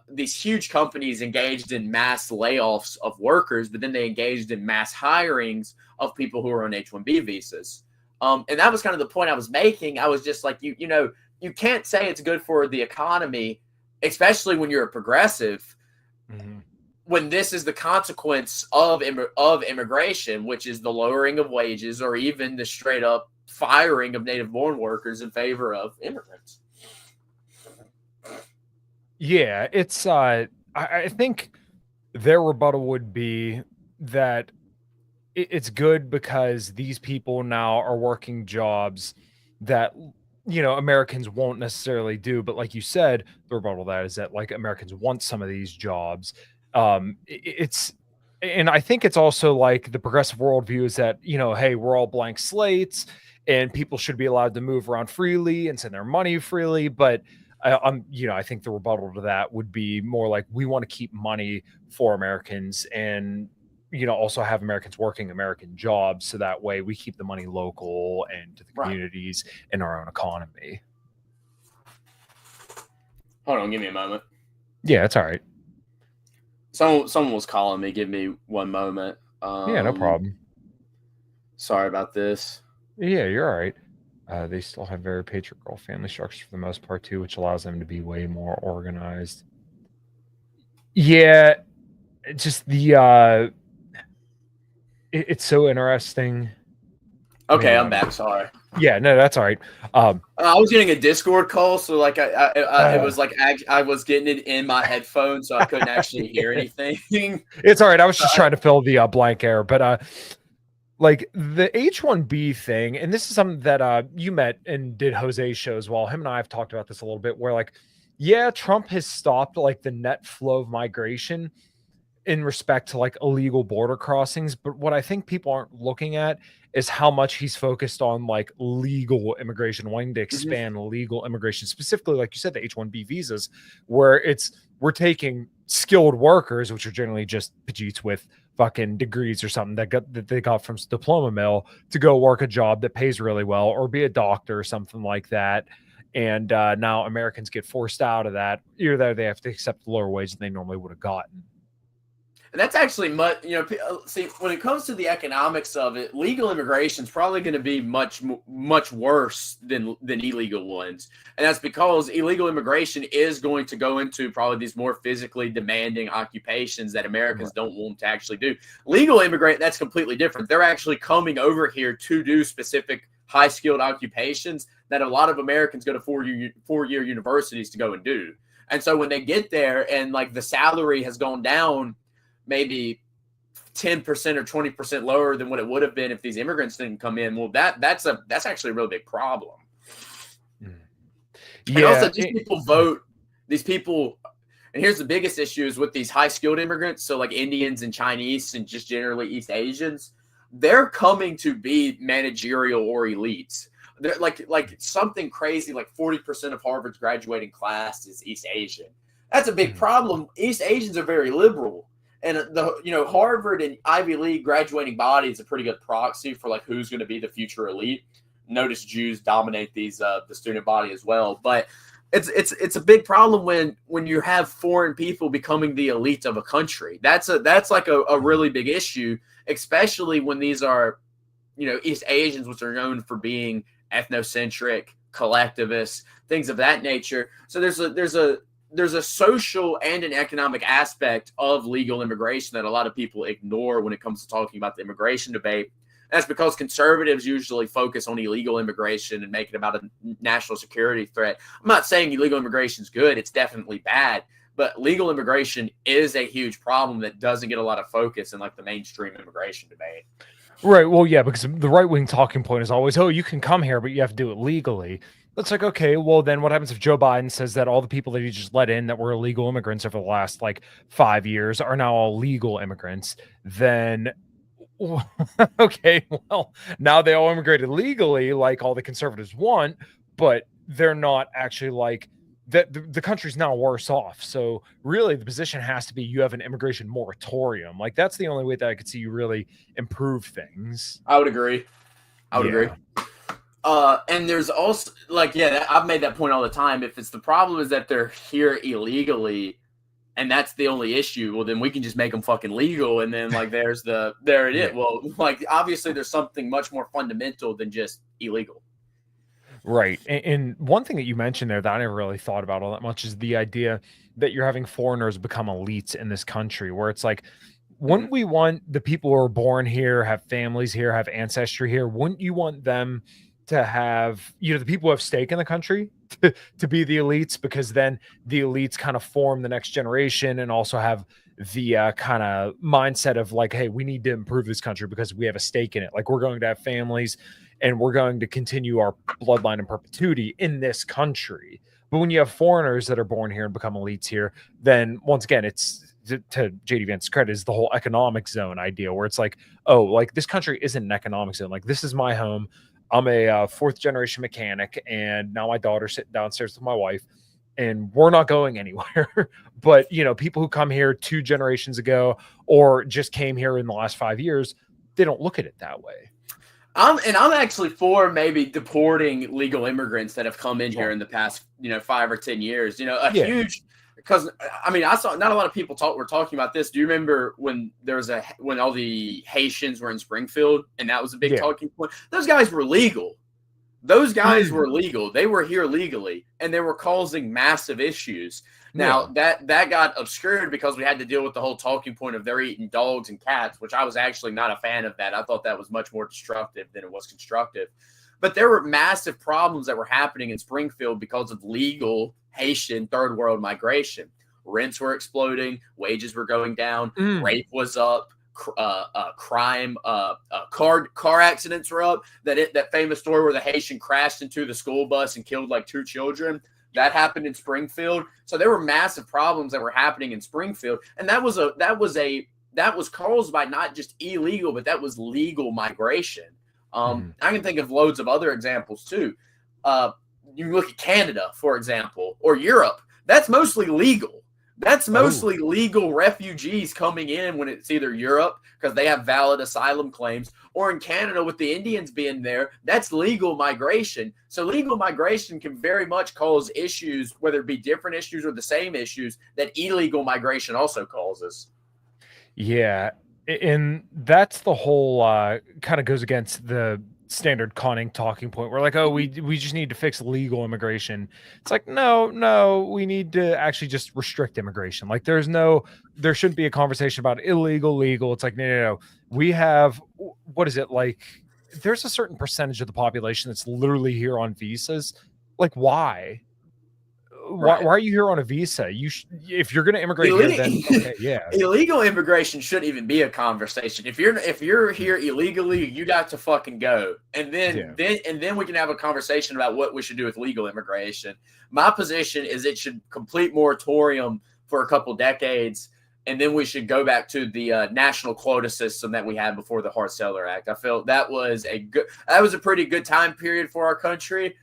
these huge companies engaged in mass layoffs of workers, but then they engaged in mass hirings of people who are on H-1B visas. And that was kind of the point I was making. I was just like, you know, you can't say it's good for the economy, especially when you're a progressive, when this is the consequence of immigration, which is the lowering of wages or even the straight up firing of native-born workers in favor of immigrants. Yeah, it's I think their rebuttal would be that it's good because these people now are working jobs that, you know, Americans won't necessarily do. But like you said, the rebuttal to that is that like Americans want some of these jobs. And I think it's also like the progressive worldview is that, you know, hey, we're all blank slates and people should be allowed to move around freely and send their money freely. But you know, I think the rebuttal to that would be more like we want to keep money for Americans and, you know, also have Americans working American jobs. So that way we keep the money local and to the communities and our own economy. Hold on, give me a moment. Yeah, it's all right. Someone was calling me. Give me one moment. Yeah, no problem. Sorry about this. Yeah, you're all right. They still have very patriarchal family structures for the most part too, which allows them to be way more organized. Yeah, just the it's so interesting. Okay, I'm back. Sorry. Yeah, no, that's all right. I was getting a Discord call, so like it was like I was getting it in my headphones, so I couldn't actually hear anything. It's all right. I was just trying to fill the blank air, but like the H-1B thing, and this is something that you met and did Jose's show as well. Him and I have talked about this a little bit, where like, yeah, Trump has stopped like the net flow of migration in respect to like illegal border crossings, but what I think people aren't looking at is how much he's focused on like legal immigration, wanting to expand legal immigration, specifically like you said, the H-1B visas, where we're taking skilled workers, which are generally just Pajeets with fucking degrees or something that they got from diploma mill, to go work a job that pays really well or be a doctor or something like that. And now Americans get forced out of that. Either they have to accept the lower wage than they normally would have gotten. And that's actually much, you know, see, when it comes to the economics of it, legal immigration is probably going to be much worse than illegal ones. And that's because illegal immigration is going to go into probably these more physically demanding occupations that Americans don't want to actually do. Legal immigrant, that's completely different. They're actually coming over here to do specific high-skilled occupations that a lot of Americans go to four-year universities to go and do. And so when they get there and like the salary has gone down maybe 10% or 20% lower than what it would have been if these immigrants didn't come in. Well, that's actually a real big problem. Yeah. And also these people, and here's the biggest issue is with these high skilled immigrants. So like Indians and Chinese and just generally East Asians, they're coming to be managerial or elites. They're like something crazy, like 40% of Harvard's graduating class is East Asian. That's a big problem. East Asians are very liberal. And Harvard and Ivy League graduating body is a pretty good proxy for like who's going to be the future elite. Notice Jews dominate the student body as well, but it's a big problem when you have foreign people becoming the elite of a country. That's like a really big issue, especially when these are, you know, East Asians, which are known for being ethnocentric, collectivists, things of that nature. So there's a social and an economic aspect of legal immigration that a lot of people ignore when it comes to talking about the immigration debate. That's because conservatives usually focus on illegal immigration and make it about a national security threat. I'm not saying illegal immigration is good. It's definitely bad. But legal immigration is a huge problem that doesn't get a lot of focus in like the mainstream immigration debate. Right. Well, yeah, because the right-wing talking point is always, oh, you can come here, but you have to do it legally. It's like, okay, well, then what happens if Joe Biden says that all the people that he just let in that were illegal immigrants over the last, like, 5 years are now all legal immigrants? Then, okay, well, now they all immigrated legally, like all the conservatives want, but they're not actually, like, the country's now worse off. So really the position has to be you have an immigration moratorium. Like that's the only way that I could see you really improve things. I would agree. Agree. And there's also like, I've made that point all the time. If it's the problem is that they're here illegally, and that's the only issue, well, then we can just make them fucking legal. And then like, there it is. Well, like obviously there's something much more fundamental than just illegal. Right. And one thing that you mentioned there that I never really thought about all that much is the idea that you're having foreigners become elites in this country, where it's like, wouldn't we want the people who are born here, have families here, have ancestry here? Wouldn't you want them to have, the people who have stake in the country to be the elites? Because then the elites kind of form the next generation and also have the kind of mindset of like, hey, we need to improve this country because we have a stake in it. Like, we're going to have families and we're going to continue our bloodline in perpetuity in this country. But when you have foreigners that are born here and become elites here, then once again, it's, to JD Vance's credit, is the whole economic zone idea, where it's like, oh, like this country isn't an economic zone. Like, this is my home. I'm a fourth generation mechanic, and now my daughter's sitting downstairs with my wife, and we're not going anywhere. But people who come here 2 generations ago or just came here in the last 5 years, they don't look at it that way. I'm actually for maybe deporting legal immigrants that have come in here in the past 5 or 10 years. Huge. Because I mean, I saw not a lot of people were talking about this. Do you remember when when all the Haitians were in Springfield and that was a big talking point? Those guys were legal. Those guys were legal. They were here legally, and they were causing massive issues. Now that got obscured because we had to deal with the whole talking point of they're eating dogs and cats, which I was actually not a fan of that. I thought that was much more destructive than it was constructive. But there were massive problems that were happening in Springfield because of legal Haitian third world migration. Rents were exploding, wages were going down, rape was up, crime, car accidents were up. That famous story where the Haitian crashed into the school bus and killed like 2 children. That happened in Springfield. So there were massive problems that were happening in Springfield, and that was caused by not just illegal, but that was legal migration. I can think of loads of other examples too. You look at Canada, for example, or Europe. That's mostly legal. That's mostly legal refugees coming in when it's either Europe because they have valid asylum claims, or in Canada with the Indians being there, that's legal migration. So legal migration can very much cause issues, whether it be different issues or the same issues that illegal migration also causes. Yeah. And that's the whole kind of goes against the standard conning talking point. We're like, oh, we just need to fix legal immigration. It's like, no, we need to actually just restrict immigration. Like, there shouldn't be a conversation about illegal, legal. It's like, no. We have, what is it, like, there's a certain percentage of the population that's literally here on visas. Like, why? Why are you here on a visa? If you're going to immigrate here, then okay, illegal immigration shouldn't even be a conversation. If you're here illegally, you got to fucking go, and then we can have a conversation about what we should do with legal immigration. My position is it should complete moratorium for a couple decades, and then we should go back to the national quota system that we had before the Hart-Celler Act. I felt that was a pretty good time period for our country.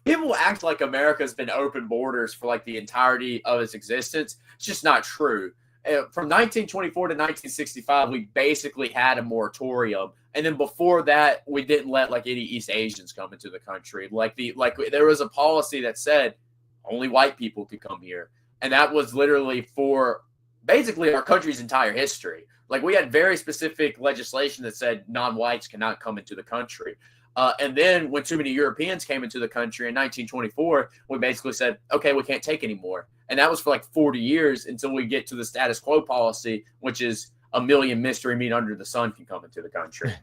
People act like America's been open borders for like the entirety of its existence. It's just not true. From 1924 to 1965, we basically had a moratorium. And then before that, we didn't let like any East Asians come into the country. There was a policy that said only white people could come here. And that was literally for basically our country's entire history. Like, we had very specific legislation that said non-whites cannot come into the country. And then when too many Europeans came into the country in 1924, we basically said, okay, we can't take anymore. And that was for like 40 years until we get to the status quo policy, which is a million mystery meat under the sun can come into the country.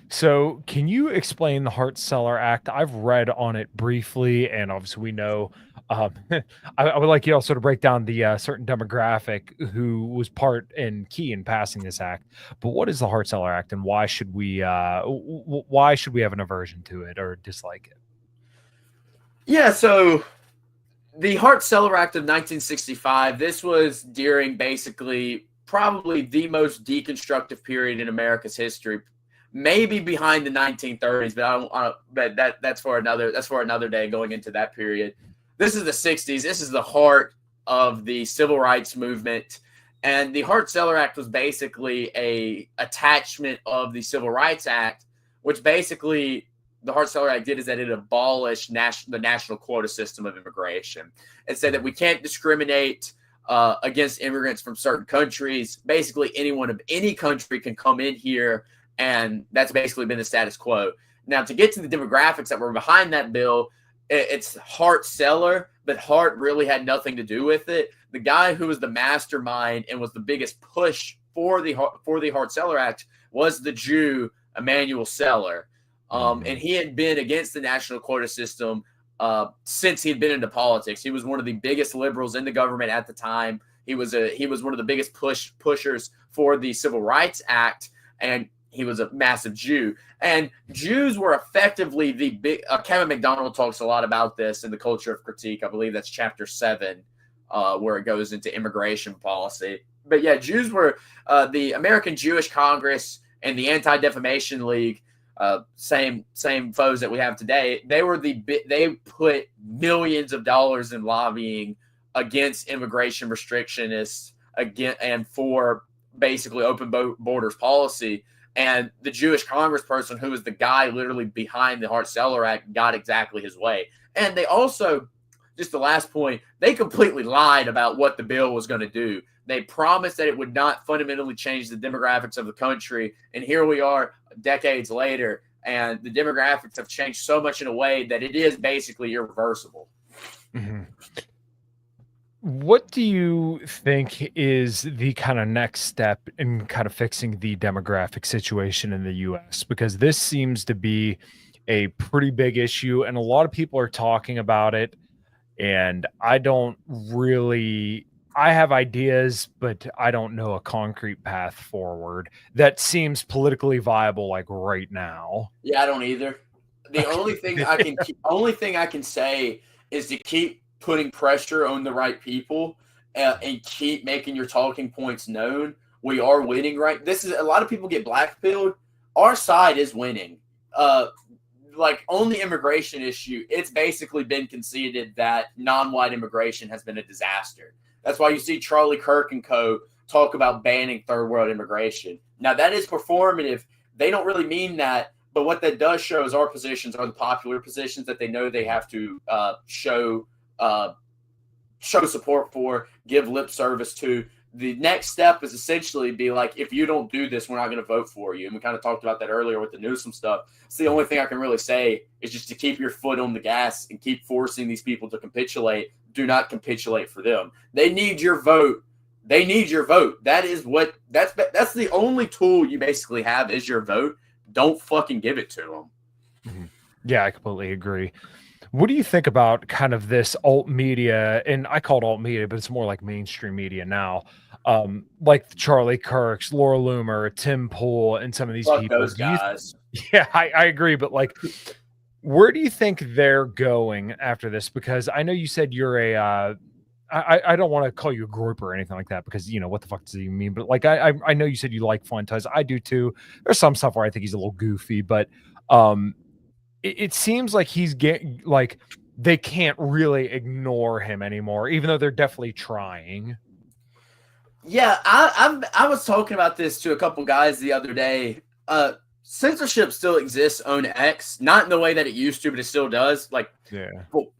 So can you explain the Hart-Celler Act? I've read on it briefly, and obviously we know I would like you also to break down the certain demographic who was part and key in passing this act. But what is the Hart-Celler Act, and why should we have an aversion to it or dislike it? Yeah, so the Hart-Celler Act of 1965, this was during basically probably the most deconstructive period in America's history, maybe behind the 1930s, but that's for another day going into that period. This is the 60s. This is the heart of the civil rights movement. And the Hart-Celler Act was basically a attachment of the Civil Rights Act, which basically the Hart-Celler Act did is that it abolished the national quota system of immigration. It said that we can't discriminate against immigrants from certain countries. Basically, anyone of any country can come in here, and that's basically been the status quo. Now, to get to the demographics that were behind that bill, it's Hart-Celler, but Hart really had nothing to do with it. The guy who was the mastermind and was the biggest push for the Hart-Celler Act was the Jew Emanuel Celler. And he had been against the national quota system since he had been into politics. He was one of the biggest liberals in the government at the time. He was one of the biggest pushers for the Civil Rights Act, and he was a massive Jew. And Jews were effectively the big. Kevin McDonald talks a lot about this in The Culture of Critique. I believe that's chapter 7, where it goes into immigration policy. But yeah, Jews were the American Jewish Congress and the Anti-Defamation League. Same foes that we have today. They put millions of dollars in lobbying against immigration restrictionists and for basically open borders policy. And the Jewish congressperson, who was the guy literally behind the Hart-Celler Act, got exactly his way. And they also, just the last point, they completely lied about what the bill was going to do. They promised that it would not fundamentally change the demographics of the country. And here we are decades later, and the demographics have changed so much in a way that it is basically irreversible. Mm-hmm. What do you think is the kind of next step in kind of fixing the demographic situation in the U.S.? Because this seems to be a pretty big issue, and a lot of people are talking about it. And I have ideas, but I don't know a concrete path forward that seems politically viable, like right now. Yeah, I don't either. The only thing I can say is to keep putting pressure on the right people and keep making your talking points known. We are winning, right? A lot of people get blackpilled. Our side is winning. Like on the immigration issue, it's basically been conceded that non-white immigration has been a disaster. That's why you see Charlie Kirk and co. talk about banning third world immigration. Now, that is performative. They don't really mean that, but what that does show is our positions are the popular positions that they know they have to show support for, give lip service to. The next step is essentially be like, if you don't do this, we're not going to vote for you. And we kind of talked about that earlier with the Newsom stuff. It's the only thing I can really say is just to keep your foot on the gas and keep forcing these people to capitulate. Do not capitulate for them. They need your vote. They need your vote. That's the only tool you basically have is your vote. Don't fucking give it to them. Mm-hmm. Yeah, I completely agree. What do you think about kind of this alt media? And I call it alt media, but it's more like mainstream media now. Like Charlie Kirk's, Laura Loomer, Tim Pool, and some of these people. Those guys. Yeah, I agree. But like, where do you think they're going after this? Because I know you said you're I don't want to call you a group or anything like that, because what the fuck does it even mean? But like, I know you said you like Fuentes. I do too. There's some stuff where I think he's a little goofy, but it seems like they can't really ignore him anymore, even though they're definitely trying. Yeah, I was talking about this to a couple guys the other day. Censorship still exists on X, not in the way that it used to, but it still does. Like, yeah.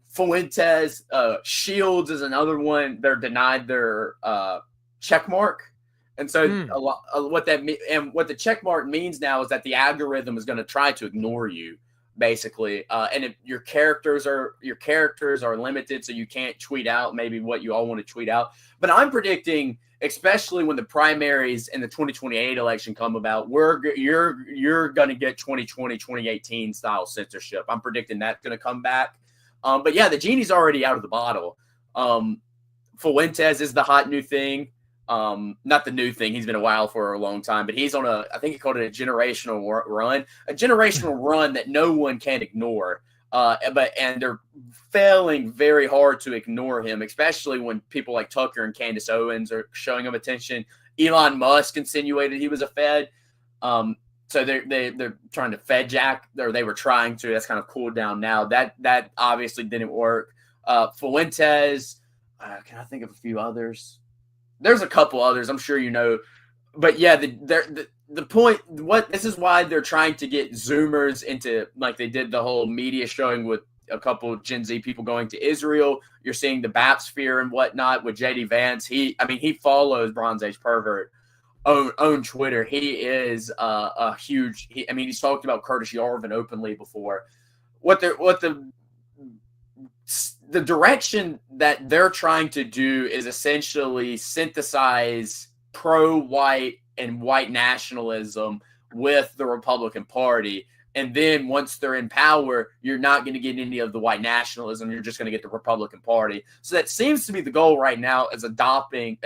Fuentes, Shields is another one. They're denied their check mark. And so what the check mark means now is that the algorithm is going to try to ignore you, basically. And if your characters are limited, so you can't tweet out maybe what you all want to tweet out. But I'm predicting, especially when the primaries and the 2028 election come about, you're going to get 2020, 2018 style censorship. I'm predicting that's going to come back. But yeah, the genie's already out of the bottle. Fuentes is the hot new thing. Not the new thing. He's been a while for a long time, but he's on I think he called it a generational run that no one can ignore. And they're failing very hard to ignore him, especially when people like Tucker and Candace Owens are showing him attention. Elon Musk insinuated he was a Fed. So they're trying to Fed jack, or they were trying to. That's kind of cooled down now. That obviously didn't work. Fuentes, can I think of a few others? There's a couple others, I'm sure you know. But yeah, the point, this is why they're trying to get Zoomers into, like they did the whole media showing with a couple of Gen Z people going to Israel. You're seeing the Bapsphere and whatnot with JD Vance. He follows Bronze Age Pervert on Twitter. He is a huge. He's talked about Curtis Yarvin openly before. What the direction that they're trying to do is essentially synthesize pro-white and white nationalism with the Republican Party. And then once they're in power, you're not going to get any of the white nationalism. You're just going to get the Republican Party. So that seems to be the goal right now, is adopting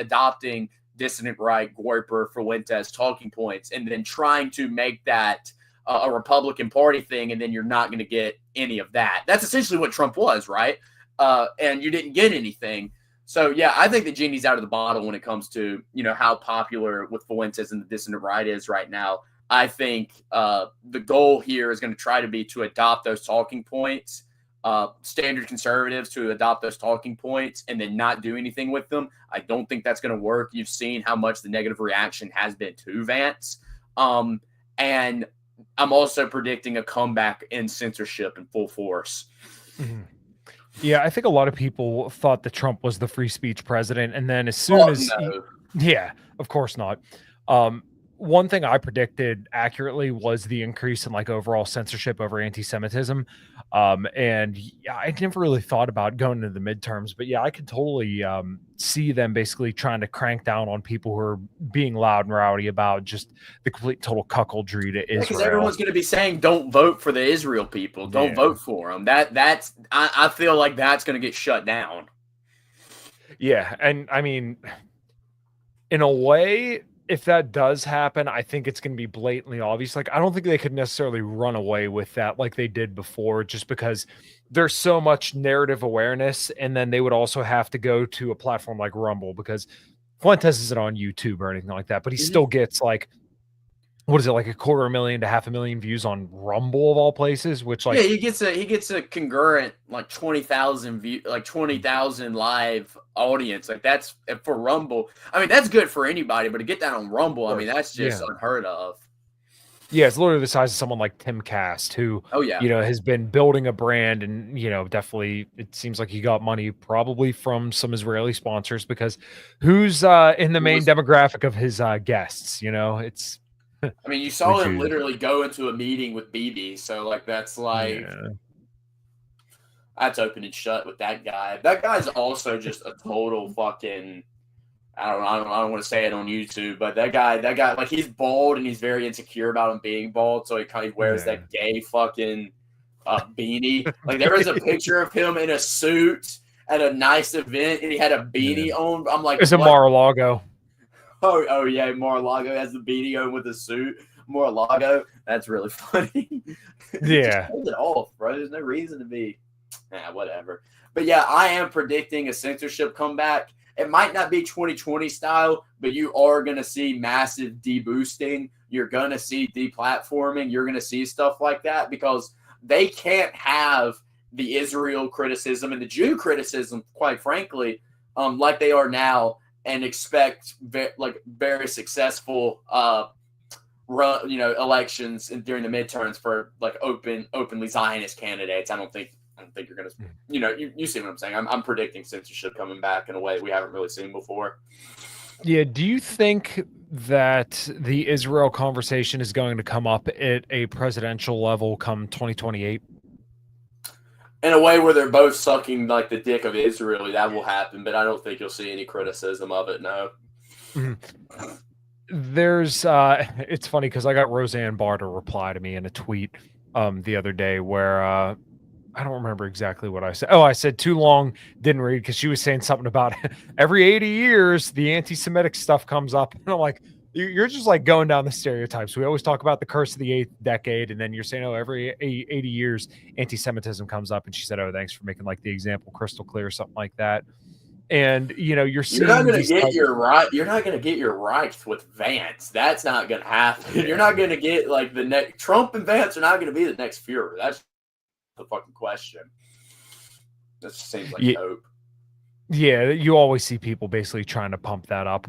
dissident right, Goiper, Fuentes talking points, and then trying to make that a Republican Party thing, and then you're not going to get any of that. That's essentially what Trump was, right? And you didn't get anything. So, yeah, I think the genie's out of the bottle when it comes to, how popular with Fuentes and the dissident right is right now. I think the goal here is going to try to be to adopt those talking points, standard conservatives to adopt those talking points and then not do anything with them. I don't think that's going to work. You've seen how much the negative reaction has been to Vance. And I'm also predicting a comeback in censorship in full force. Mm-hmm. Yeah, I think a lot of people thought that Trump was the free speech president. And then as soon as... No. Yeah, of course not. One thing I predicted accurately was the increase in overall censorship over anti-Semitism. And yeah, I never really thought about going into the midterms, but yeah, I could totally see them basically trying to crank down on people who are being loud and rowdy about just the complete total cuckoldry to Israel. Because everyone's going to be saying, don't vote for the Israel people. Don't vote for them. I feel like that's going to get shut down. Yeah. And I mean, in a way, if that does happen, I think it's going to be blatantly obvious. I don't think they could necessarily run away with that like they did before, just because there's so much narrative awareness. And then they would also have to go to a platform like Rumble, because Fuentes isn't on YouTube or anything like that, but he still gets what is it, 250,000 to 500,000 views on Rumble of all places, which yeah, he gets a congruent 20,000 view, 20,000 live audience. That's for Rumble. I mean, that's good for anybody, but to get that on Rumble, I mean, that's just unheard of. Yeah, it's literally the size of someone like Tim Cast, who, has been building a brand, and, definitely it seems like he got money probably from some Israeli sponsors, because who's in the main demographic of his guests, it's... I mean, you saw him literally go into a meeting with Bibi, so that's that's open and shut with that guy. That guy's also just a total fucking. I don't want to say it on YouTube, but that guy, he's bald and he's very insecure about him being bald, so he kind of wears that gay fucking beanie. There was a picture of him in a suit at a nice event, and he had a beanie on. I'm like, it's a Mar-a-Lago. Oh yeah, Mar-a-Lago has the beanie on with a suit. Mar-a-Lago, that's really funny. Yeah, just hold it off, bro. There's no reason to be. Whatever. But yeah, I am predicting a censorship comeback. It might not be 2020 style, but you are going to see massive deboosting. You're going to see deplatforming. You're going to see stuff like that, because they can't have the Israel criticism and the Jew criticism, quite frankly, like they are now, and expect very successful elections during the midterms for openly Zionist candidates. I don't think you're gonna you see what I'm saying. I'm predicting censorship coming back in a way we haven't really seen before. Yeah, do you think that the Israel conversation is going to come up at a presidential level come 2028? In a way where they're both sucking the dick of Israel, that will happen, but I don't think you'll see any criticism of it, no. Mm-hmm. There's it's funny because I got Roseanne Barr to reply to me in a tweet the other day where I don't remember exactly what I said. Oh, I said too long, didn't read, because she was saying something about every 80 years the anti-Semitic stuff comes up. And I'm like, you're just going down the stereotypes. We always talk about the curse of the 8th decade, and then you're saying, oh, every 80 years anti-Semitism comes up. And she said, oh, thanks for making the example crystal clear, or something like that. And you're seeing, you're not going to get your right. You're not going to get your rights with Vance. That's not going to happen. Yeah. You're not going to get the next Trump and Vance are not going to be the next Fuhrer. That's the fucking question. That seems like hope. Yeah, you always see people basically trying to pump that up.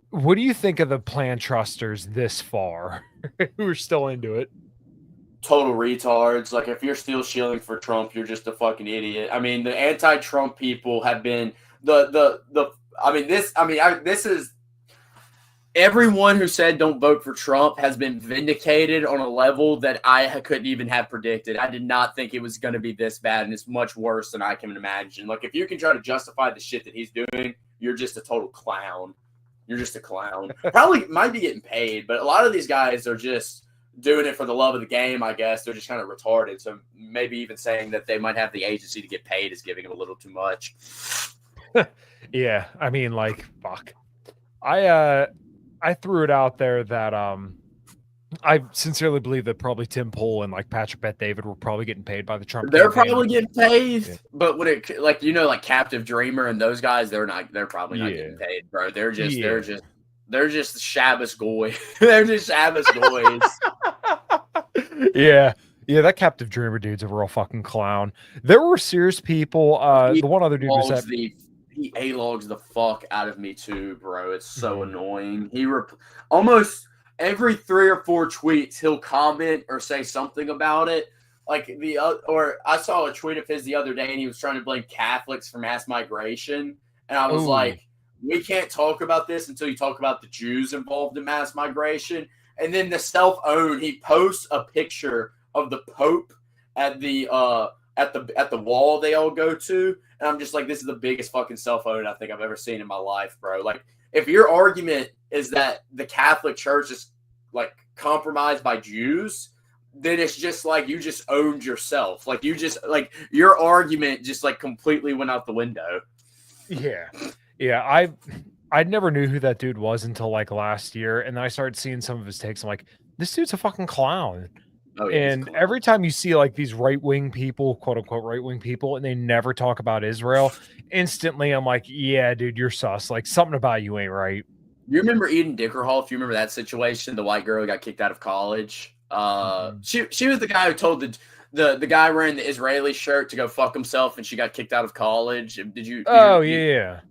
What do you think of the plan trusters this far who are still into it? Total retards. Like, if you're still shilling for Trump, you're just a fucking idiot. I mean, the anti-Trump people have been the. I mean, this is everyone who said don't vote for Trump has been vindicated on a level that I couldn't even have predicted. I did not think it was going to be this bad, and it's much worse than I can imagine. Like, if you can try to justify the shit that he's doing, you're just a total clown. You're just a clown. Probably might be getting paid, but a lot of these guys are just doing it for the love of the game, I guess. They're just kind of retarded. So maybe even saying that they might have the agency to get paid is giving them a little too much. Yeah, I mean, like, fuck. I threw it out there that I sincerely believe that probably Tim Pool and like Patrick Bet-David were probably getting paid by the Trump They're campaign. probably getting paid, but when it like like Captive Dreamer and those guys, they're probably not getting paid, bro. They're just Shabbos goy. They're just Shabbos goys. Yeah, that Captive Dreamer dude's a real fucking clown. There were serious people. The one other dude was that he A-logs the fuck out of me too, bro. It's so annoying. He almost every 3 or 4 tweets he'll comment or say something about it. Like or I saw a tweet of his the other day, and he was trying to blame Catholics for mass migration, and I was like, we can't talk about this until you talk about the Jews involved in mass migration. And then the self-owned, he posts a picture of the Pope at the wall they all go to, and I'm just like, this is the biggest fucking self-owned I think I've ever seen in my life, bro. Like, if your argument is that the Catholic Church is like compromised by Jews, then it's just like you just owned yourself. Like, you just like your argument just like completely went out the window. Yeah. I never knew who that dude was until like last year, and then I started seeing some of his takes. I'm like, this dude's a fucking clown. Oh, yeah, and every time you see like these right-wing people, quote unquote right-wing people, and they never talk about Israel, instantly I'm like, yeah, dude, you're sus. Like, something about you ain't right. You remember Eden Dickerhall? If you remember that situation, the white girl who got kicked out of college. She was the guy who told the guy wearing the Israeli shirt to go fuck himself, and she got kicked out of college. Did you? Yeah.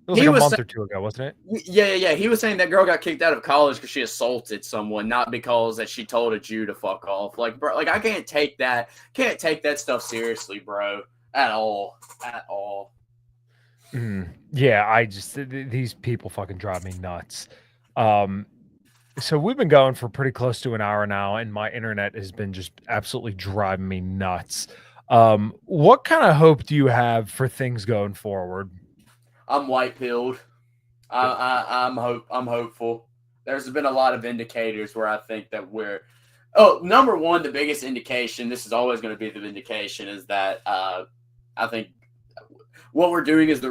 It was like a month or two ago, wasn't it? Yeah. He was saying that girl got kicked out of college because she assaulted someone, not because that she told a Jew to fuck off. Like, bro, like I can't take that stuff seriously, bro, at all. Yeah, these people fucking drive me nuts. So we've been going for pretty close to an hour now, and my internet has been just absolutely driving me nuts. What kind of hope do you have for things going forward? I'm white-pilled. I'm hopeful. There's been a lot of indicators where I think that number one, the biggest indication, this is always going to be the vindication, is that I think what we're doing is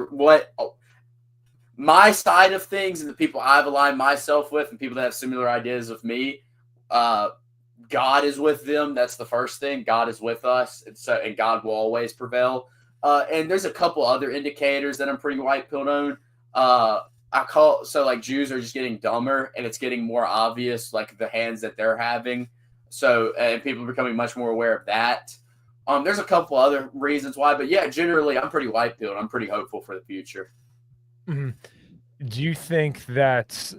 my side of things and the people I've aligned myself with and people that have similar ideas with me, God is with them. That's the first thing. God is with us, and God will always prevail. And there's a couple other indicators that I'm pretty white-pilled on. Like Jews are just getting dumber, and it's getting more obvious, like the hands that they're having. So, and people are becoming much more aware of that. There's a couple other reasons why, but yeah, generally I'm pretty white-pilled. I'm pretty hopeful for the future. Mm-hmm. Do you think that's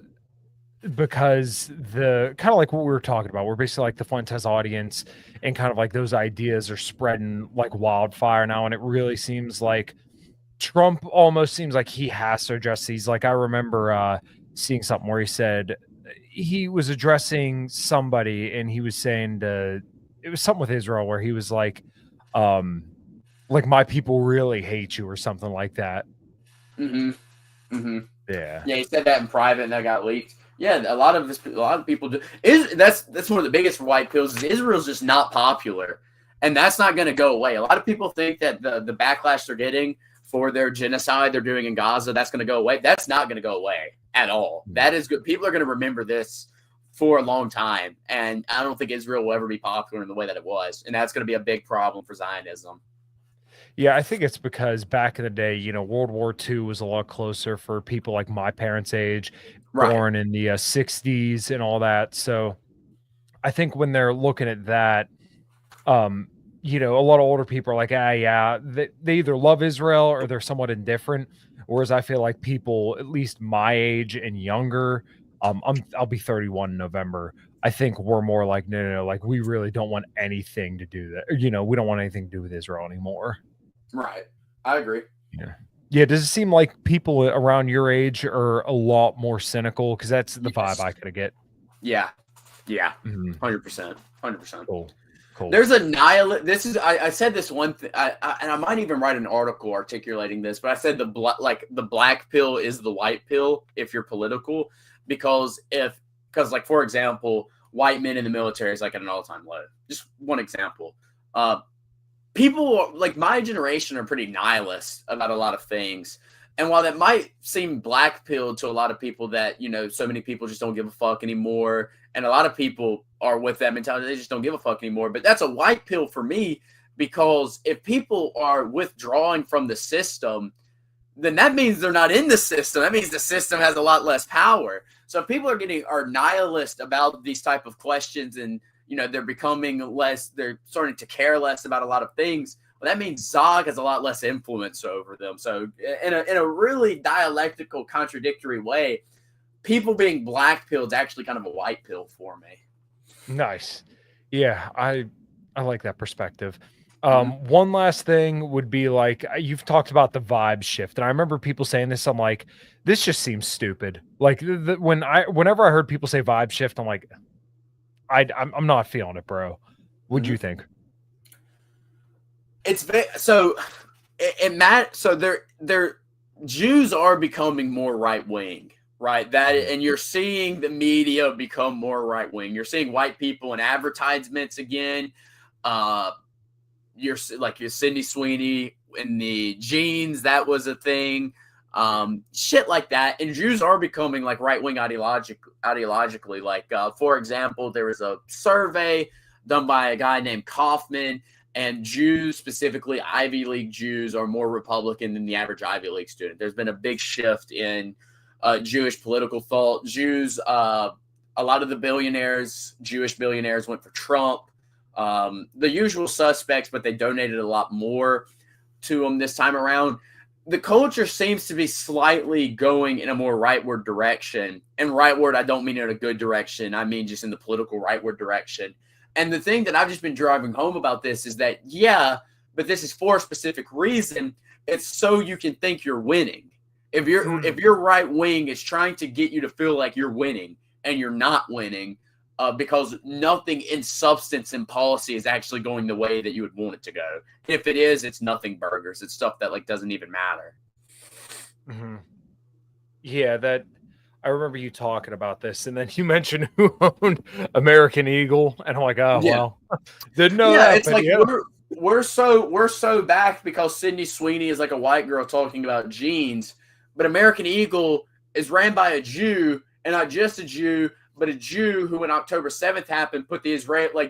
because the kind of like what we were talking about, we're basically like the Fuentes audience, and kind of like those ideas are spreading like wildfire now, and it really seems like Trump almost seems like he has to address these. Like, I remember seeing something where he said he was addressing somebody, and he was saying it was something with Israel where he was like my people really hate you or something like that. Yeah, he said that in private, and that got leaked. Yeah, a lot of people do. That's one of the biggest white pills. Is Israel's just not popular, and that's not going to go away. A lot of people think that the backlash they're getting for their genocide they're doing in Gaza, that's going to go away. That's not going to go away at all. That is good. People are going to remember this for a long time, and I don't think Israel will ever be popular in the way that it was, and that's going to be a big problem for Zionism. Yeah, I think it's because back in the day, World War II was a lot closer for people like my parents' age, born in the 60s and all that. So I think when they're looking at that, you know, a lot of older people are like, yeah, they either love Israel or they're somewhat indifferent. Whereas I feel like people, at least my age and younger, I'll be 31 in November. I think we're more like, no, like we really don't want anything to do that. You know, we don't want anything to do with Israel anymore. Right. I agree. Yeah. Yeah. Does it seem like people around your age are a lot more cynical? Because that's the vibe Yes. I could get. Yeah. Yeah. Mhm. 100%. 100%. Cool. Cool. There's a nihilist. This is I said this one thing, and I might even write an article articulating this. But I said the black pill is the white pill if you're political, because like for example, white men in the military is like at an all-time low. Just one example. People like my generation are pretty nihilist about a lot of things. And while that might seem black pilled to a lot of people that, you know, so many people just don't give a fuck anymore. And a lot of people are with that mentality. They just don't give a fuck anymore. But that's a white pill for me, because if people are withdrawing from the system, then that means they're not in the system. That means the system has a lot less power. So if people are nihilist about these type of questions, and, you know, they're starting to care less about a lot of things, well, that means Zog has a lot less influence over them. So in a really dialectical, contradictory way, people being black pilled is actually kind of a white pill for me. Nice. Yeah, I like that perspective. One last thing would be like, you've talked about the vibe shift, and I remember people saying this. I'm like, this just seems stupid. Like whenever I heard people say vibe shift, I'm like, I'm not feeling it, bro. What'd you think? It's so they're Jews are becoming more right wing, right? And you're seeing the media become more right wing. You're seeing white people in advertisements again. You're like your Sydney Sweeney in the jeans, that was a thing. Shit like that. And Jews are becoming like right wing ideologically. Like for example, there was a survey done by a guy named Kaufman. And Jews, specifically Ivy League Jews, are more Republican than the average Ivy League student. There's been a big shift in Jewish political thought. Jews, a lot of the Jewish billionaires went for Trump. The usual suspects, but they donated a lot more to him this time around. The culture seems to be slightly going in a more rightward direction. And rightward, I don't mean in a good direction. I mean just in the political rightward direction. And the thing that I've just been driving home about this is that, yeah, but this is for a specific reason. It's so you can think you're winning. If your right wing is trying to get you to feel like you're winning and you're not winning, because nothing in substance and policy is actually going the way that you would want it to go. If it is, it's nothing burgers. It's stuff that like doesn't even matter. Mm-hmm. Yeah, that. I remember you talking about this, and then you mentioned who owned American Eagle, and I'm like, oh, yeah. Well, didn't know that. It's like we're so back because Sydney Sweeney is like a white girl talking about jeans, but American Eagle is ran by a Jew, and not just a Jew, but a Jew who, when October 7th happened, put the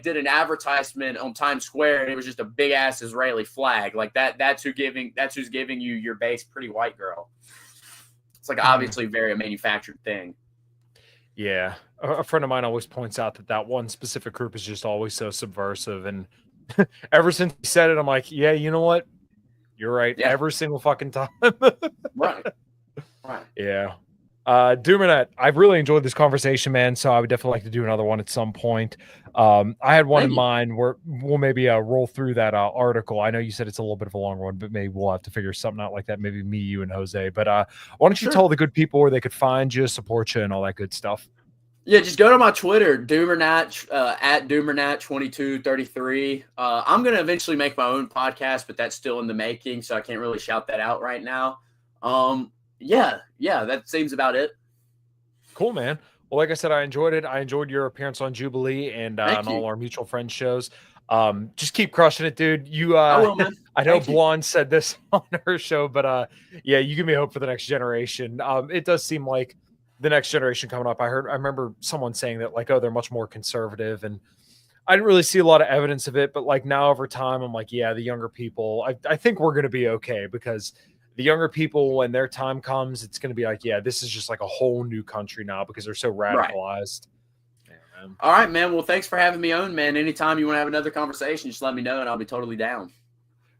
did an advertisement on Times Square, and it was just a big ass Israeli flag. Like that's who's giving you your base pretty white girl. It's like obviously very a manufactured thing. Yeah. A friend of mine always points out that one specific group is just always so subversive. And ever since he said it, I'm like, yeah, you know what? You're right. Yeah. Every single fucking time. Right. Yeah. Doomernat, I've really enjoyed this conversation, man. So I would definitely like to do another one at some point. I had one in mind where we'll maybe roll through that article. I know you said it's a little bit of a long one, but maybe we'll have to figure something out like that. Maybe me, you, and Jose. But why don't you tell the good people where they could find you, support you, and all that good stuff? Yeah, just go to my Twitter, Doomernat, at Doomernat2233. I'm going to eventually make my own podcast, but that's still in the making, so I can't really shout that out right now. Yeah, that seems about it. Cool, man. Well, like I said, I enjoyed it. I enjoyed your appearance on Jubilee and on all our mutual friend shows. Just keep crushing it, dude. You, I will, man. I know Blonde said this on her show, but yeah, you give me hope for the next generation. It does seem like the next generation coming up. I remember someone saying that, like, oh, they're much more conservative, and I didn't really see a lot of evidence of it. But like now, over time, I'm like, yeah, the younger people. I think we're going to be okay, because the younger people, when their time comes, it's going to be like, yeah, this is just like a whole new country now because they're so radicalized. Right. man. All right, man. Well, thanks for having me on, man. Anytime you want to have another conversation, just let me know and I'll be totally down.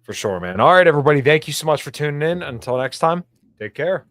For sure, man. All right, everybody. Thank you so much for tuning in. Until next time, take care.